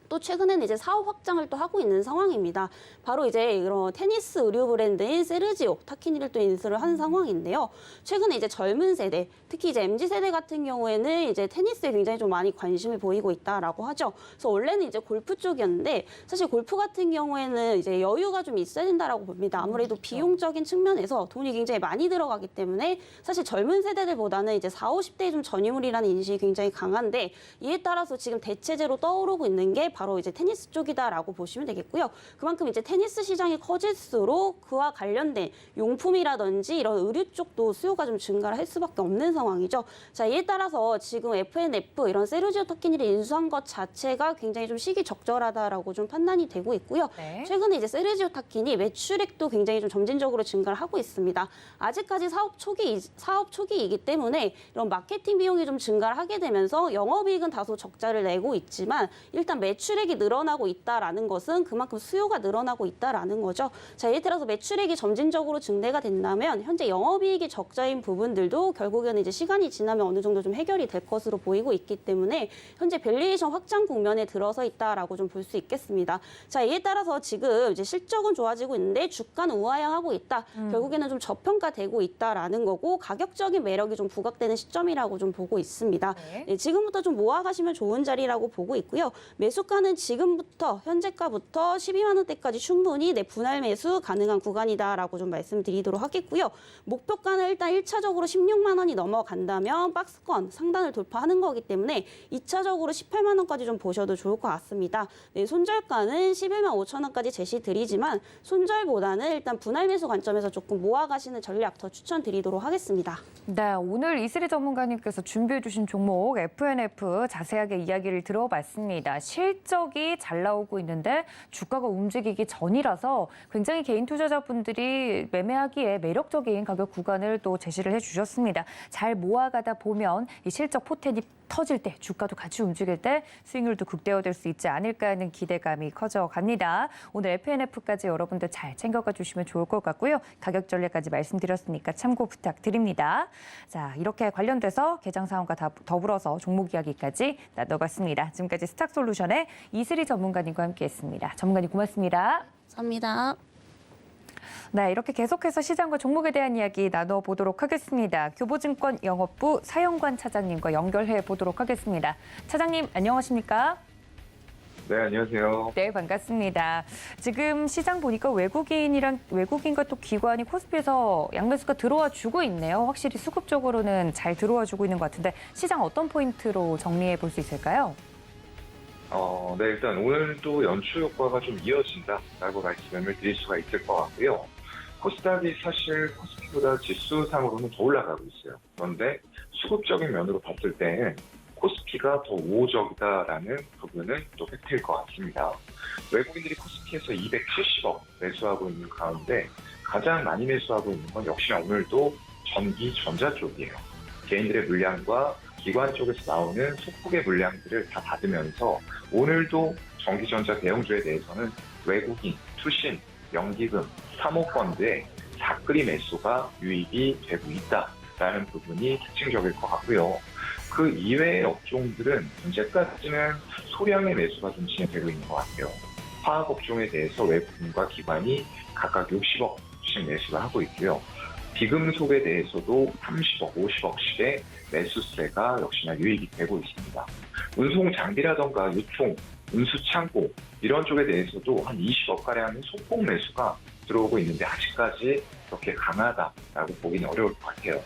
또 최근에는 이제 사업 확장을 또 하고 있는 상황입니다. 바로 이제 이런 테니스 의류 브랜드인 세르지오 타키니를 또 인수를 한 상황인데요. 최근에 이제 젊은 세대, 특히 이제 MZ 세대 같은 경우에는 이제 테니스에 굉장히 좀 많이 관심을 보이고 있다라고 하죠. 그래서 원래는 이제 골프 쪽이었는데 사실 골프 같은 경우에는 이제 여유가 좀 있어야 된다라고 봅니다. 아무래도 비용적인 측면에서 돈이 굉장히 많이 들어가기 때문에 사실 젊은 세대들보다는 이제 40, 50대의 좀 전유물이라는 인식이 굉장히 강한데 이에 따라서 지금 대체제로 떠오르고 있는 게 바로 이제 테니스 쪽이다라고 보시면 되겠고요. 그만큼 이제 테니스 시장이 커질수록 그와 관련된 용품이라든지 이런 의류 쪽도 수요가 좀 증가를 할 수밖에 없는 상황이죠. 자, 이에 따라서 지금 FNF 이런 세르지오 타키니를 인수한 것 자체가 굉장히 좀 시기적절하다라고 좀 판단이 되고 있고요. 네. 최근에 이제 세르지오 타키니 매출액도 굉장히 좀 점진적으로 증가를 하고 있습니다. 아직까지 사업 초기이기 때문에 이런 마케팅 비용이 좀 증가를 하게 되면서 영업이익은 다소 적자를 내고 있지만 일단 매출액이 늘어나고 있다라는 것은 그만큼 수요가 늘어나고 있다라는 거죠. 자, 예를 들어서 매출액이 점진적으로 증대가 된다면 현재 영업이익이 적자인 부분들도 결국에는 이제 시간이 지나면 어느 정도 좀 해결이 될 것으로 보이고 있기 때문에 현재 밸류에이션 확장 국면에 들어서 있다라고 좀 볼 수 있겠습니다. 자, 이에 따라서 지금 이제 실적은 좋아지고 있는데 주가는 우하향하고 있다. 결국에는 좀 저평가되고 있다라는 거고 가격적인 매력이 좀 부각되는 시점이라고 좀 보고 있습니다. 네. 네, 지금부터 좀 모아가시면 좋은 자리라고 보고 있고요. 매수가는 지금부터 현재가부터 12만 원대까지 충분히 네, 분할 매수 가능한 구간이다라고 좀 말씀드리도록 하겠고요. 목표가는 일단 1차적으로 16만 원이 넘어간다면 박스권 상단을 돌파하는 거기 때문에 2차적으로 18만 원까지 좀 보셔도 좋을 것 같습니다. 네, 손절가는 11만 5천 원까지 제시드리지만 손절보다는 일단 분할 매수 관점에서 조금 모아가시는 전략 더 추천드리도록 하겠습니다. 네, 오늘 이슬이 전문가님께서 준비해 주신 종목 FNF 자세하게 이야기를 들어봤습니다. 실적이 잘 나오고 있는데 주가가 움직이기 전이라서 굉장히 개인 투자자분들이 매매하기에 매력적인 가격 구간을 또 제시를 해주셨습니다. 잘 모아가다 보면 이 실적 포텐이 터질 때, 주가도 같이 움직일 때 수익률도 극대화될 수 있지 않을까 하는 기대감이 커져갑니다. 오늘 FNF까지 여러분들 잘 챙겨가 주시면 좋을 것 같고요. 가격 전략까지 말씀드렸으니까 참고 부탁드립니다. 자, 이렇게 관련돼서 개장 사항과 더불어서 종목 이야기까지 나눠봤습니다. 지금까지 스탁솔루션의 이슬희 전문가님과 함께했습니다. 전문가님 고맙습니다. 감사합니다. 네, 이렇게 계속해서 시장과 종목에 대한 이야기 나눠보도록 하겠습니다. 교보증권 영업부 사영관 차장님과 연결해 보도록 하겠습니다. 차장님, 안녕하십니까? 네, 안녕하세요. 네, 반갑습니다. 지금 시장 보니까 외국인과 또 기관이 코스피에서 양매수가 들어와 주고 있네요. 확실히 수급적으로는 잘 들어와 주고 있는 것 같은데 시장 어떤 포인트로 정리해 볼 수 있을까요? 네, 일단 오늘도 연초 효과가 좀 이어진다라고 말씀을 드릴 수가 있을 것 같고요. 코스닥이 사실 코스피보다 지수상으로는 더 올라가고 있어요. 그런데 수급적인 면으로 봤을 때는 코스피가 더 우호적이다라는 부분은 또 팩트일 것 같습니다. 외국인들이 코스피에서 270억 매수하고 있는 가운데 가장 많이 매수하고 있는 건 역시나 오늘도 전기, 전자 쪽이에요. 개인들의 물량과 기관 쪽에서 나오는 소폭의 물량들을 다 받으면서 오늘도 전기전자 대형주에 대해서는 외국인, 투신, 연기금, 사모펀드의 자끌이 매수가 유입이 되고 있다라는 부분이 특징적일 것 같고요. 그 이외의 업종들은 현재까지는 소량의 매수가 좀 진행되고 있는 것 같아요. 화학업종에 대해서 외국인과 기관이 각각 60억씩 매수를 하고 있고요. 비금속에 대해서도 30억, 50억씩의 매수세가 역시나 유입이 되고 있습니다. 운송 장비라던가 유통, 운수 창고 이런 쪽에 대해서도 한 20억가량의 소폭 매수가 들어오고 있는데 아직까지 그렇게 강하다라고 보기는 어려울 것 같아요.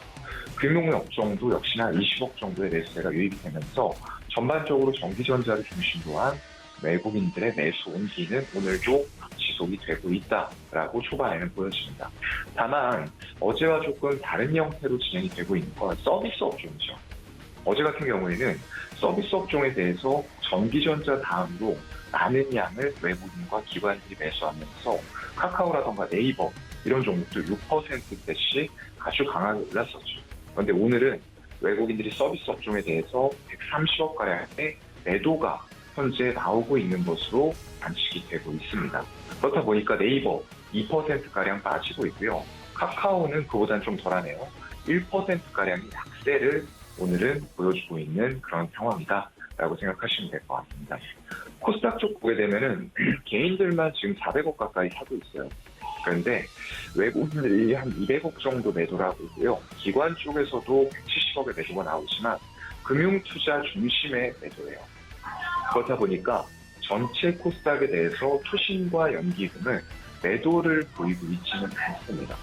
금융 업종도 역시나 20억 정도의 매수세가 유입이 되면서 전반적으로 전기전자를 중심으로 한 외국인들의 매수 온기는 오늘도 지속이 되고 있다라고 초반에는 보여집니다. 다만 어제와 조금 다른 형태로 진행이 되고 있는 건 서비스 업종이죠. 어제 같은 경우에는 서비스 업종에 대해서 전기전자 다음으로 많은 양을 외국인과 기관들이 매수하면서 카카오라던가 네이버 이런 종목들 6%대씩 아주 강하게 올랐었죠. 그런데 오늘은 외국인들이 서비스 업종에 대해서 130억가량의 매도가 현재 나오고 있는 것으로 관측이 되고 있습니다. 그렇다 보니까 네이버 2%가량 빠지고 있고요. 카카오는 그보다는 좀 덜하네요. 1%가량의 약세를 오늘은 보여주고 있는 그런 상황이다라고 생각하시면 될 것 같습니다. 코스닥 쪽 보게 되면은 개인들만 지금 400억 가까이 사고 있어요. 그런데 외국인들이 한 200억 정도 매도를 하고 있고요. 기관 쪽에서도 170억의 매도가 나오지만 금융투자 중심의 매도예요. 그렇다 보니까 전체 코스닥에 대해서 투신과 연기금은 매도를 보이고 있지는 않습니다.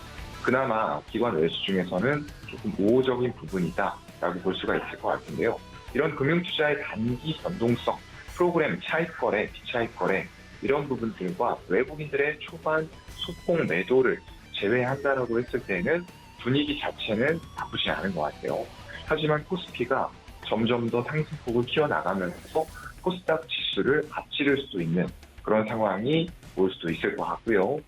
그나마 기관 매수 중에서는 조금 우호적인 부분이다라고 볼 수가 있을 것 같은데요. 이런 금융투자의 단기 변동성, 프로그램 차익 거래, 비차익 거래 이런 부분들과 외국인들의 초반 소폭 매도를 제외한다라고 했을 때는 분위기 자체는 나쁘지 않은 것 같아요. 하지만 코스피가 점점 더 상승폭을 키워나가면서 코스닥 지수를 앞지를 수도 있는 그런 상황이 올 수도 있을 것 같고요.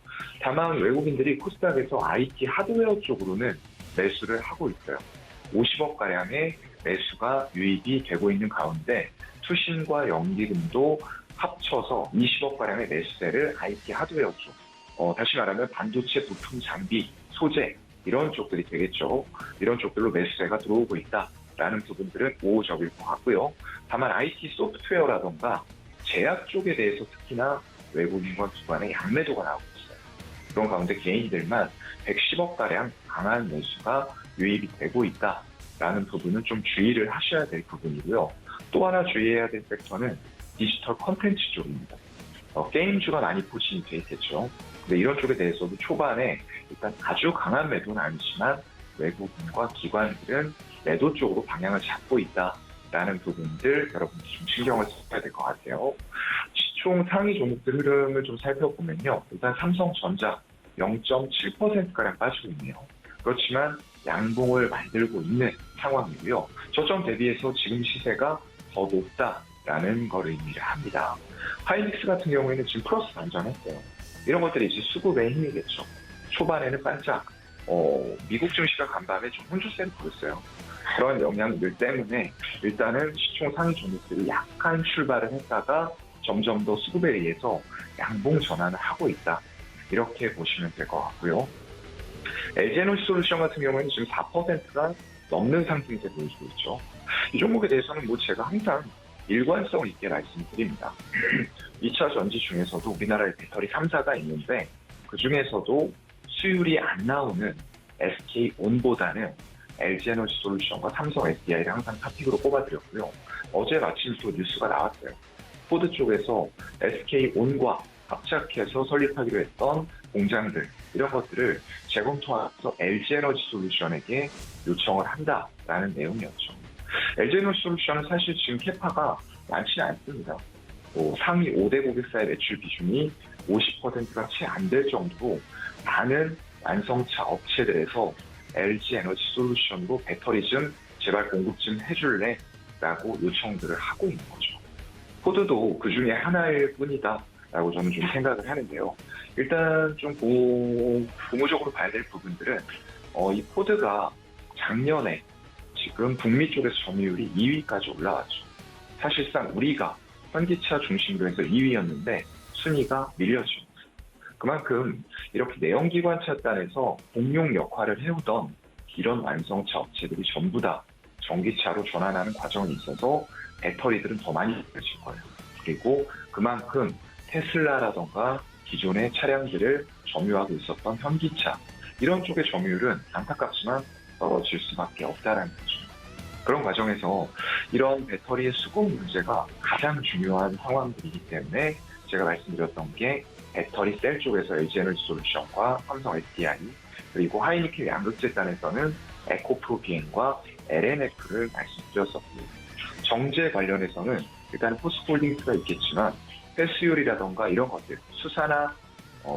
다만 외국인들이 코스닥에서 IT 하드웨어 쪽으로는 매수를 하고 있어요. 50억가량의 매수가 유입이 되고 있는 가운데 투신과 연기금도 합쳐서 20억가량의 매수세를 IT 하드웨어 쪽, 다시 말하면 반도체 부품 장비, 소재 이런 쪽들이 되겠죠. 이런 쪽들로 매수세가 들어오고 있다라는 부분들은 우호적일 것 같고요. 다만 IT 소프트웨어라던가 제약 쪽에 대해서 특히나 외국인과 기관의 양매도가 나오고 있어요. 그런 가운데 개인들만 110억가량 강한 매수가 유입이 되고 있다라는 부분은 좀 주의를 하셔야 될 부분이고요. 또 하나 주의해야 될 섹터는 디지털 콘텐츠 쪽입니다. 게임주가 많이 포진이 돼 있겠죠. 근데 이런 쪽에 대해서도 초반에 일단 아주 강한 매도는 아니지만 외국인과 기관들은 매도 쪽으로 방향을 잡고 있다라는 부분들 여러분들 좀 신경을 써야 될 것 같아요. 시총 상위 종목들 흐름을 좀 살펴보면요. 일단 삼성전자 0.7%가량 빠지고 있네요. 그렇지만 양봉을 만들고 있는 상황이고요. 저점 대비해서 지금 시세가 더 높다. 라는 걸 의미를 합니다. 하이닉스 같은 경우에는 지금 플러스 반전했어요. 이런 것들이 이제 수급의 힘이겠죠. 초반에는 반짝 미국 증시가 간밤에 좀 혼조세를 보였어요. 그런 영향들 때문에 일단은 시총 상위 종목들이 약간 출발을 했다가 점점 더 수급에 의해서 양봉 전환을 하고 있다. 이렇게 보시면 될 것 같고요. LG에너지솔루션 같은 경우에는 지금 4%가 넘는 상승세 보여주고 있죠. 이 종목에 대해서는 제가 항상 일관성 있게 말씀드립니다. 2차 전지 중에서도 우리나라에 배터리 3사가 있는데 그 중에서도 수율이 안 나오는 SK온보다는 LG에너지솔루션과 삼성 SDI를 항상 탑픽으로 꼽아드렸고요. 어제 마침 또 뉴스가 나왔어요. 포드 쪽에서 SK온과 합작해서 설립하기로 했던 공장들 이런 것들을 재검토하면서 LG에너지솔루션에게 요청을 한다라는 내용이었죠. LG에너지솔루션은 사실 지금 캐파가 많지는 않습니다. 상위 5대 고객사의 매출 비중이 50%가 채 안 될 정도로 많은 완성차 업체들에서 LG에너지솔루션으로 배터리 좀 제발 공급 좀 해줄래? 라고 요청들을 하고 있는 거죠. 포드도 그 중에 하나일 뿐이다 라고 저는 좀 생각을 하는데요. 일단 좀 고무적으로 봐야 될 부분들은 이 포드가 작년에 지금 북미 쪽에서 점유율이 2위까지 올라왔죠. 사실상 우리가 현기차 중심으로 해서 2위였는데 순위가 밀려지고 그만큼 이렇게 내연기관차단에서 공용 역할을 해오던 이런 완성차 업체들이 전부 다 전기차로 전환하는 과정이 있어서 배터리들은 더 많이 밀려질 거예요. 그리고 그만큼 테슬라라던가 기존의 차량들을 점유하고 있었던 현기차 이런 쪽의 점유율은 안타깝지만 떨어질 수밖에 없다는 거죠. 그런 과정에서 이런 배터리의 수급 문제가 가장 중요한 상황들이기 때문에 제가 말씀드렸던 게 배터리 셀 쪽에서 LG에너지솔루션과 삼성 SDI 그리고 하이니켈 양극재단에서는 에코프로비엔과 LNF를 말씀드렸었고요. 정제 관련해서는 일단 포스코홀딩스가 있겠지만 폐수율이라던가 이런 것들 수사나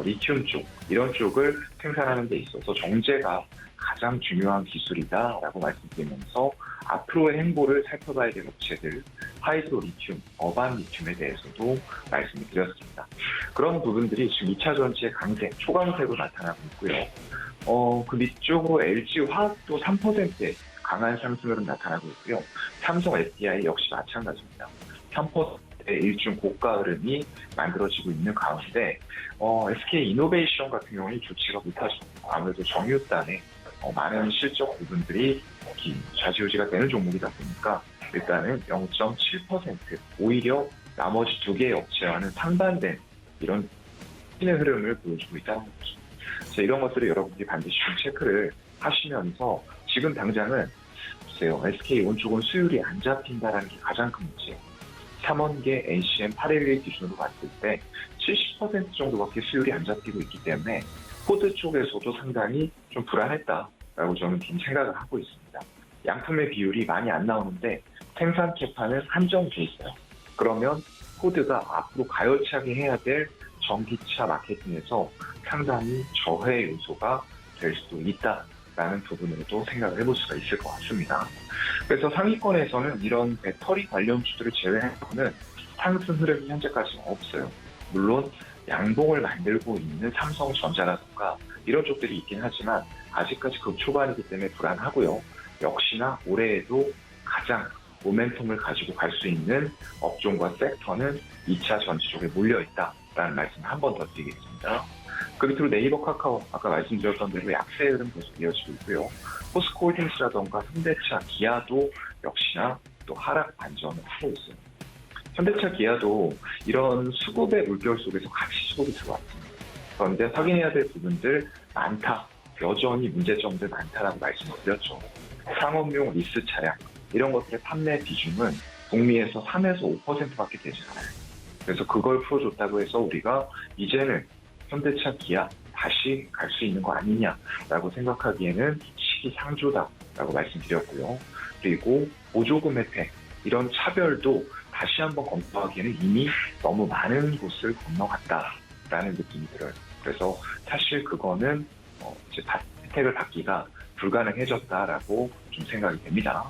리튬 쪽 이런 쪽을 생산하는 데 있어서 정제가 가장 중요한 기술이다라고 말씀드리면서 앞으로의 행보를 살펴봐야 될 업체들 하이드로 리튬, 어반 리튬에 대해서도 말씀을 드렸습니다. 그런 부분들이 지금 2차 전지의 강세, 초강세로 나타나고 있고요. 그 밑쪽으로 LG화학도 3%의 강한 상승으로 나타나고 있고요. 삼성 SDI 역시 마찬가지입니다. 3%의 일중 고가 흐름이 만들어지고 있는 가운데 SK이노베이션 같은 경우는 좋지가 못하죠. 아무래도 정유단에 많은 실적 부분들이 좌지우지가 되는 종목이다 보니까 일단은 0.7% 오히려 나머지 두 개의 업체와는 상반된 이런 신의 흐름을 보여주고 있다는 거죠. 그래서 이런 것들을 여러분들이 반드시 좀 체크를 하시면서 지금 당장은 보세요. SK온 쪽은 수율이 안 잡힌다는 게 가장 큰 문제예요. 3원계 NCM 811 기준으로 봤을 때 70% 정도밖에 수율이 안 잡히고 있기 때문에 포드 쪽에서도 상당히 좀 불안했다라고 저는 좀 생각을 하고 있습니다. 양품의 비율이 많이 안 나오는데 생산 캐파는 한정돼 있어요. 그러면 포드가 앞으로 가열차게 해야 될 전기차 마케팅에서 상당히 저해 요소가 될 수도 있다라는 부분으로도 생각을 해볼 수가 있을 것 같습니다. 그래서 상위권에서는 이런 배터리 관련주들을 제외하고는 상승 흐름이 현재까지는 없어요. 물론 양봉을 만들고 있는 삼성전자라든가 이런 쪽들이 있긴 하지만 아직까지 극초반이기 때문에 불안하고요. 역시나 올해에도 가장 모멘텀을 가지고 갈 수 있는 업종과 섹터는 2차 전지 쪽에 몰려있다라는 말씀을 한 번 더 드리겠습니다. 그 밑으로 네이버 카카오 아까 말씀드렸던 대로 약세 흐름 계속 이어지고 있고요. 포스코홀딩스라던가 현대차, 기아도 역시나 또 하락 반전을 하고 있어요. 현대차, 기아도 이런 수급의 물결 속에서 같이 수급이 들어왔습니다. 그런데 확인해야 될 부분들 많다. 여전히 문제점들 많다라고 말씀을 드렸죠. 상업용 리스 차량 이런 것들의 판매 비중은 북미에서 3에서 5%밖에 되지 않아요. 그래서 그걸 풀어줬다고 해서 우리가 이제는 현대차, 기아 다시 갈 수 있는 거 아니냐라고 생각하기에는 시기상조다라고 말씀드렸고요. 그리고 보조금 혜택 이런 차별도 다시 한번 검토하기에는 이미 너무 많은 곳을 건너갔다라는 느낌이 들어요. 그래서 사실 그거는 이제 혜택을 받기가 불가능해졌다라고 좀 생각이 됩니다.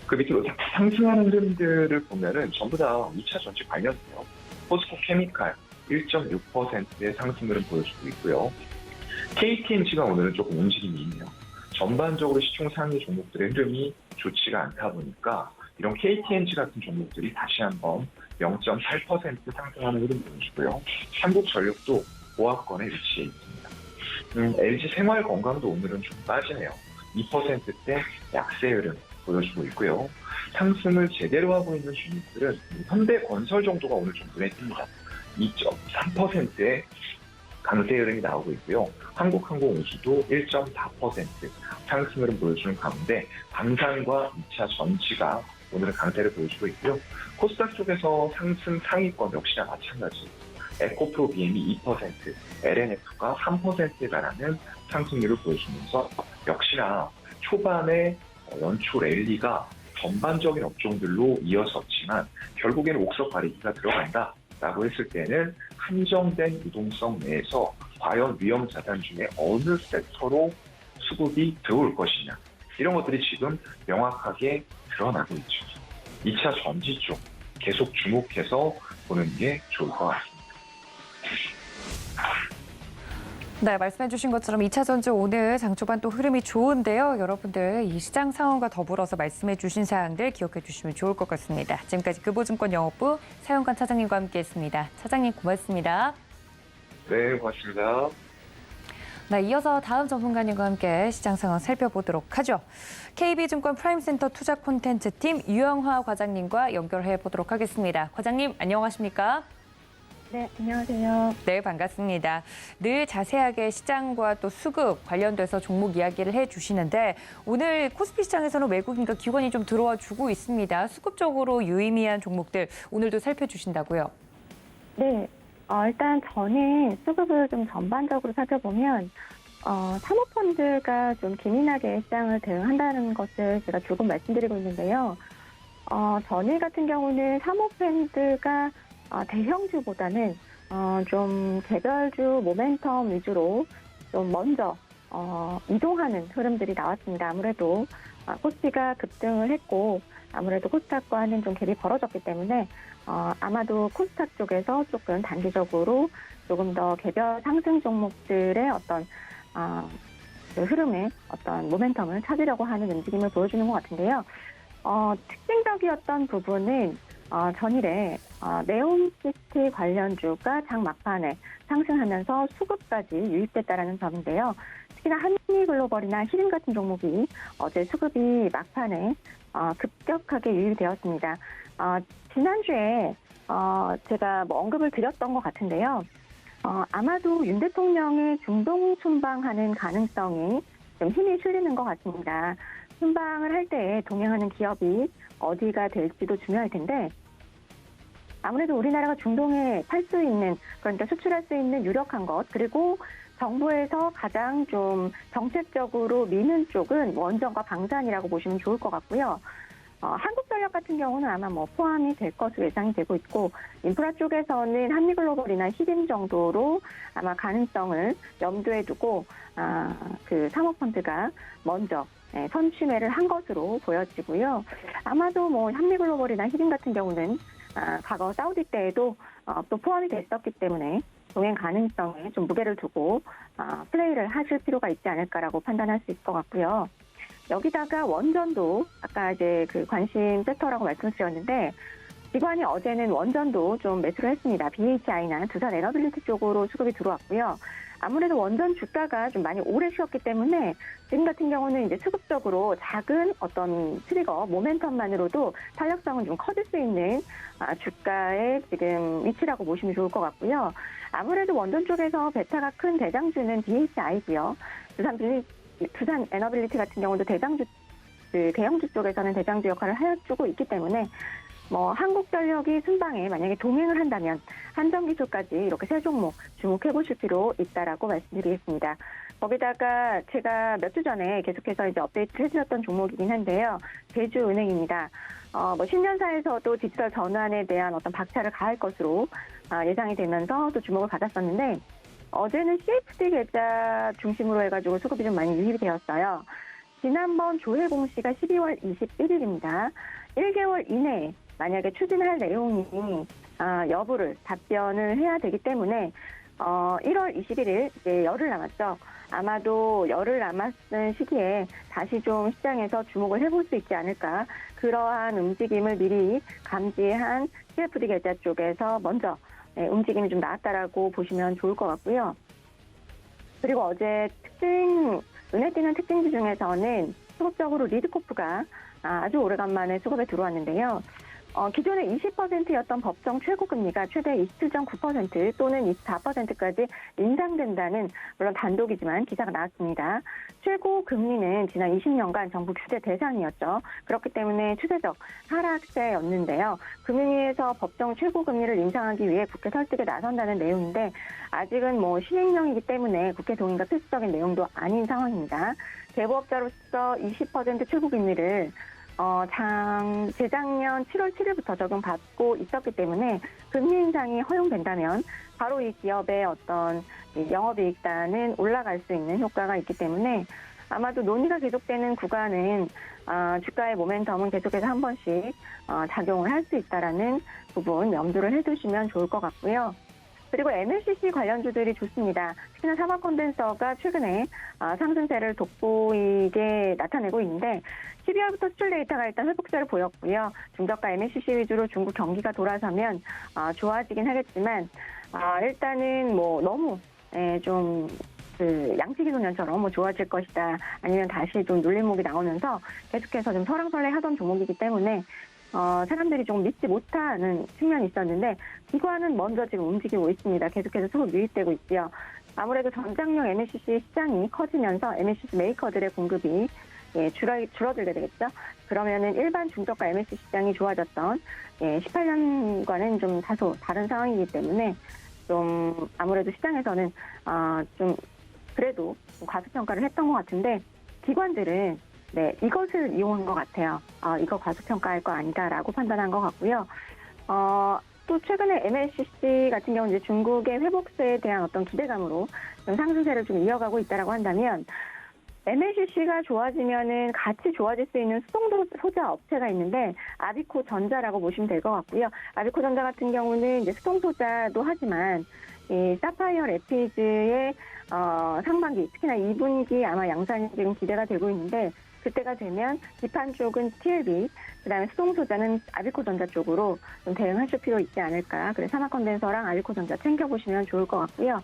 그 밑으로 상승하는 흐름들을 보면은 전부 다 2차 전지 관련이에요. 포스코 케미칼 1.6%의 상승 흐름 보여주고 있고요. KTNG가 오늘은 조금 움직임이 있네요. 전반적으로 시총 상위 종목들의 흐름이 좋지가 않다 보니까 이런 KTNG 같은 종목들이 다시 한번 0.8% 상승하는 흐름 보여주고요. 한국전력도 보합권에 위치해 있습니다. LG 생활건강도 오늘은 좀 빠지네요. 2%대 약세 흐름 보여주고 있고요. 상승을 제대로 하고 있는 종목들은 현대건설 정도가 오늘 좀 눈에 띕니다. 2.3%의 강세 흐름이 나오고 있고요. 한국항공우주도 1.4% 상승 흐름 보여주는 가운데 방산과 2차 전지가 오늘은 강세를 보여주고 있고요. 코스닥 쪽에서 상승 상위권 역시나 마찬가지. 에코프로 BM이 2%, LNF가 3%에 달하는 상승률을 보여주면서 역시나 초반에 연초 랠리가 전반적인 업종들로 이어졌지만 결국에는 옥석 가리기가 들어간다라고 했을 때는 한정된 유동성 내에서 과연 위험 자산 중에 어느 섹터로 수급이 들어올 것이냐 이런 것들이 지금 명확하게 드러나고 있죠. 2차 전지 쪽 계속 주목해서 보는 게 좋을 것 같습니다. 네, 말씀해 주신 것처럼 2차 전지 오늘 장 초반 또 흐름이 좋은데요. 여러분들 이 시장 상황과 더불어서 말씀해 주신 사항들 기억해 주시면 좋을 것 같습니다. 지금까지 교보증권 영업부 사연관 차장님과 함께했습니다. 차장님 고맙습니다. 네, 고맙습니다. 네, 이어서 다음 전문가님과 함께 시장 상황 살펴보도록 하죠. KB증권 프라임센터 투자 콘텐츠팀 유영화 과장님과 연결해 보도록 하겠습니다. 과장님 안녕하십니까? 네, 안녕하세요. 네, 반갑습니다. 늘 자세하게 시장과 또 수급 관련돼서 종목 이야기를 해주시는데 오늘 코스피 시장에서는 외국인과 기관이 좀 들어와 주고 있습니다. 수급적으로 유의미한 종목들 오늘도 살펴주신다고요? 네, 일단 저는 수급을 좀 전반적으로 살펴보면 사모펀드가 좀 기민하게 시장을 대응한다는 것을 제가 조금 말씀드리고 있는데요. 전일 같은 경우는 사모펀드가 대형주보다는 좀 개별주 모멘텀 위주로 좀 먼저 이동하는 흐름들이 나왔습니다. 아무래도 코스피가 급등을 했고 아무래도 코스닥과는 좀 갭이 벌어졌기 때문에 아마도 코스닥 쪽에서 조금 단기적으로 조금 더 개별 상승 종목들의 어떤 그 흐름의 어떤 모멘텀을 찾으려고 하는 움직임을 보여주는 것 같은데요. 특징적이었던 부분은 전일에 네옴시티 관련주가 장 막판에 상승하면서 수급까지 유입됐다라는 점인데요. 특히나 한미글로벌이나 히림 같은 종목이 어제 수급이 막판에 급격하게 유입되었습니다. 지난주에 제가 언급을 드렸던 것 같은데요. 아마도 윤 대통령의 중동 순방하는 가능성이 좀 힘이 실리는 것 같습니다. 순방을 할 때 동행하는 기업이 어디가 될지도 중요할 텐데 아무래도 우리나라가 중동에 팔 수 있는 그러니까 수출할 수 있는 유력한 것 그리고 정부에서 가장 좀 정책적으로 미는 쪽은 원전과 방산이라고 보시면 좋을 것 같고요. 한국전력 같은 경우는 아마 포함이 될 것으로 예상이 되고 있고 인프라 쪽에서는 한미글로벌이나 히림 정도로 아마 가능성을 염두에 두고 그 사모펀드가 먼저 선취매를 한 것으로 보여지고요. 아마도 한미글로벌이나 히림 같은 경우는 과거 사우디 때에도 또 포함이 됐었기 때문에 동행 가능성에 좀 무게를 두고 플레이를 하실 필요가 있지 않을까라고 판단할 수 있을 것 같고요. 여기다가 원전도 아까 이제 그 관심 섹터라고 말씀드렸는데 기관이 어제는 원전도 좀 매수를 했습니다. BHI나 두산 에너빌리티 쪽으로 수급이 들어왔고요. 아무래도 원전 주가가 좀 많이 오래 쉬었기 때문에 지금 같은 경우는 이제 수급적으로 작은 어떤 트리거, 모멘텀만으로도 탄력성은 좀 커질 수 있는 주가의 지금 위치라고 보시면 좋을 것 같고요. 아무래도 원전 쪽에서 베타가 큰 대장주는 BHI고요. 두산 에너빌리티 같은 경우도 대장주, 대형주 쪽에서는 대장주 역할을 해주고 있기 때문에 한국전력이 순방에 만약에 동행을 한다면 한전기술까지 이렇게 세 종목 주목해 보실 필요 있다라고 말씀드리겠습니다. 거기다가 제가 몇 주 전에 계속해서 이제 업데이트를 해드렸던 종목이긴 한데요. 제주은행입니다. 신년사에서도 디지털 전환에 대한 어떤 박차를 가할 것으로 예상이 되면서 또 주목을 받았었는데 어제는 CFD 계좌 중심으로 해가지고 수급이 좀 많이 유입이 되었어요. 지난번 조회 공시가 12월 21일입니다. 1개월 이내에 만약에 추진할 내용이 여부를 답변을 해야 되기 때문에 1월 21일 이제 열흘 남았죠. 아마도 열흘 남았는 시기에 다시 좀 시장에서 주목을 해볼 수 있지 않을까. 그러한 움직임을 미리 감지한 CFD 계좌 쪽에서 먼저 움직임이 좀 나왔다라고 보시면 좋을 것 같고요. 그리고 어제 눈에 띄는 특징주 중에서는 수급적으로 리드코프가 아주 오래간만에 수급에 들어왔는데요. 기존에 20%였던 법정 최고금리가 최대 27.9% 또는 24%까지 인상된다는 물론 단독이지만 기사가 나왔습니다. 최고금리는 지난 20년간 정부 규제 대상이었죠. 그렇기 때문에 추세적 하락세였는데요. 금융위에서 법정 최고금리를 인상하기 위해 국회 설득에 나선다는 내용인데 아직은 시행령이기 때문에 국회 동의가 필수적인 내용도 아닌 상황입니다. 대부업자로서 20% 최고금리를 재작년 7월 7일부터 적용받고 있었기 때문에 금리 인상이 허용된다면 바로 이 기업의 어떤 영업이익단은 올라갈 수 있는 효과가 있기 때문에 아마도 논의가 계속되는 구간은 주가의 모멘텀은 계속해서 한 번씩 작용을 할 수 있다라는 부분 염두를 해두시면 좋을 것 같고요. 그리고 MLCC 관련주들이 좋습니다. 특히나 사막 콘덴서가 최근에 상승세를 돋보이게 나타내고 있는데 12월부터 수출 데이터가 일단 회복세를 보였고요. 중저가 MLCC 위주로 중국 경기가 돌아서면 좋아지긴 하겠지만 일단은 너무 좀 양치기 소년처럼 좋아질 것이다. 아니면 다시 좀 눌림목이 나오면서 계속해서 좀 설왕설래하던 종목이기 때문에 사람들이 좀 믿지 못하는 측면이 있었는데 기관은 먼저 지금 움직이고 있습니다. 계속해서 수급 유입되고 있고요. 아무래도 전장용 MLCC 시장이 커지면서 MLCC 메이커들의 공급이 줄어들게 되겠죠. 그러면은 일반 중저가 MLCC 시장이 좋아졌던 18년과는 좀 다소 다른 상황이기 때문에 좀 아무래도 시장에서는 좀 그래도 과소평가를 했던 것 같은데 기관들은 이것을 이용한 것 같아요. 이거 과소평가할 거 아니다라고 판단한 것 같고요. 또 최근에 MLCC 같은 경우는 이제 중국의 회복세에 대한 어떤 기대감으로 좀 상승세를 좀 이어가고 있다라고 한다면 MLCC가 좋아지면은 같이 좋아질 수 있는 수동 소자 업체가 있는데 아비코 전자라고 보시면 될 것 같고요. 아비코 전자 같은 경우는 이제 수동 소자도 하지만 이 사파이어 레피즈의 상반기 특히나 2분기 아마 양산이 지금 기대가 되고 있는데 그때가 되면 기판 쪽은 TLB, 그다음에 수동 소자는 아비코 전자 쪽으로 좀 대응하실 필요 있지 않을까. 그래서 사막 컨덴서랑 아비코 전자 챙겨보시면 좋을 것 같고요.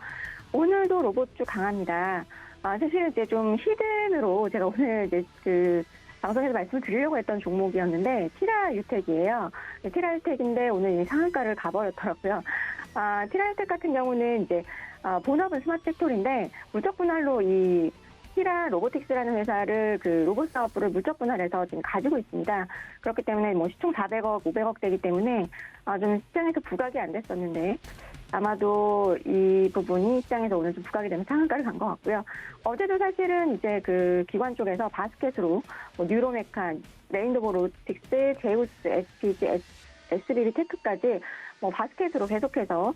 오늘도 로봇주 강합니다. 사실 이제 좀 히든으로 제가 오늘 이제 방송에서 말씀을 드리려고 했던 종목이었는데 티라유텍이에요. 티라유텍인데 오늘 상한가를 가버렸더라고요. 티라유텍 같은 경우는 이제 본업은 스마트 팩토리인데 물적 분할로 이 티라 로보틱스라는 회사를 로봇 사업부를 물적 분할해서 지금 가지고 있습니다. 그렇기 때문에 시총 400억, 500억 되기 때문에 좀 시장에서 부각이 안 됐었는데 아마도 이 부분이 시장에서 오늘 좀 부각이 되면 상한가를 간 것 같고요. 어제도 사실은 이제 기관 쪽에서 바스켓으로 뉴로메카, 레인보우 로보틱스, 제우스, SPG, SBB 테크까지 바스켓으로 계속해서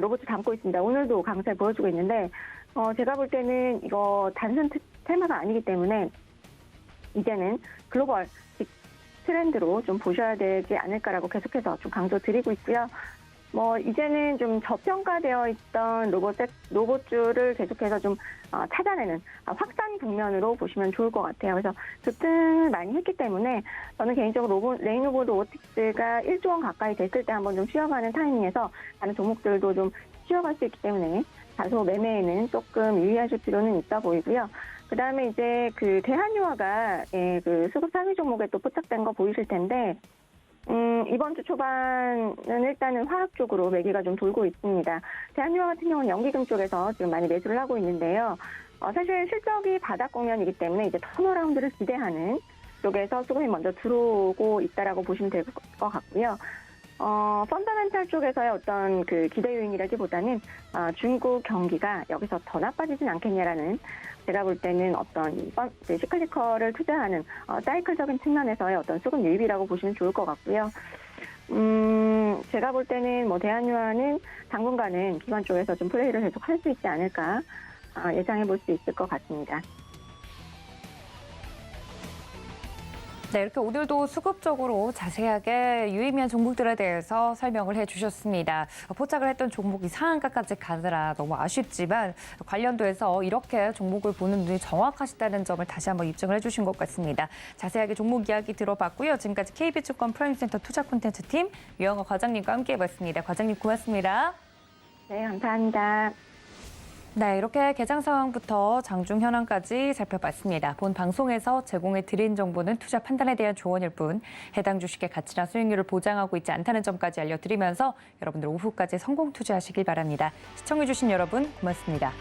로봇을 담고 있습니다. 오늘도 강세 보여주고 있는데 제가 볼 때는 이거 단순 테마가 아니기 때문에 이제는 글로벌 트렌드로 좀 보셔야 되지 않을까라고 계속해서 좀 강조드리고 있고요. 이제는 좀 저평가되어 있던 로봇주를 계속해서 좀 찾아내는 확산 국면으로 보시면 좋을 것 같아요. 그래서 급등을 많이 했기 때문에 저는 개인적으로 레인보우 로보틱스가 1조 원 가까이 됐을 때 한번 좀 쉬어가는 타이밍에서 다른 종목들도 좀 쉬어갈 수 있기 때문에 다소 매매에는 조금 유의하실 필요는 있어 보이고요. 그 다음에 이제 대한유화가 수급 상위 종목에 또 포착된 거 보이실 텐데 이번 주 초반은 일단은 화학 쪽으로 매기가 좀 돌고 있습니다. 대한유화 같은 경우는 연기금 쪽에서 지금 많이 매수를 하고 있는데요. 사실 실적이 바닥 국면이기 때문에 이제 턴어라운드를 기대하는 쪽에서 수급이 먼저 들어오고 있다라고 보시면 될 것 같고요. 펀더멘탈 쪽에서의 어떤 기대 요인이라기보다는 중국 경기가 여기서 더 나빠지진 않겠냐라는 제가 볼 때는 어떤 시클리컬을 투자하는 사이클적인 측면에서의 어떤 수급 유입이라고 보시면 좋을 것 같고요. 제가 볼 때는 대한유화는 당분간은 기관 쪽에서 좀 플레이를 계속 할 수 있지 않을까 예상해 볼 수 있을 것 같습니다. 네, 이렇게 오늘도 수급적으로 자세하게 유의미한 종목들에 대해서 설명을 해주셨습니다. 포착을 했던 종목이 상한가까지 가느라 너무 아쉽지만 관련도에서 이렇게 종목을 보는 눈이 정확하시다는 점을 다시 한번 입증을 해주신 것 같습니다. 자세하게 종목 이야기 들어봤고요. 지금까지 KB증권 프라임센터 투자콘텐츠팀 유영아 과장님과 함께해봤습니다. 과장님 고맙습니다. 네, 감사합니다. 네, 이렇게 개장 상황부터 장중 현황까지 살펴봤습니다. 본 방송에서 제공해 드린 정보는 투자 판단에 대한 조언일 뿐 해당 주식의 가치나 수익률을 보장하고 있지 않다는 점까지 알려드리면서 여러분들 오후까지 성공 투자하시길 바랍니다. 시청해주신 여러분 고맙습니다.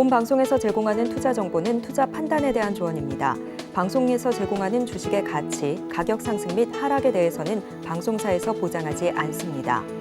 본 방송에서 제공하는 투자 정보는 투자 판단에 대한 조언입니다. 방송에서 제공하는 주식의 가치, 가격 상승 및 하락에 대해서는 방송사에서 보장하지 않습니다.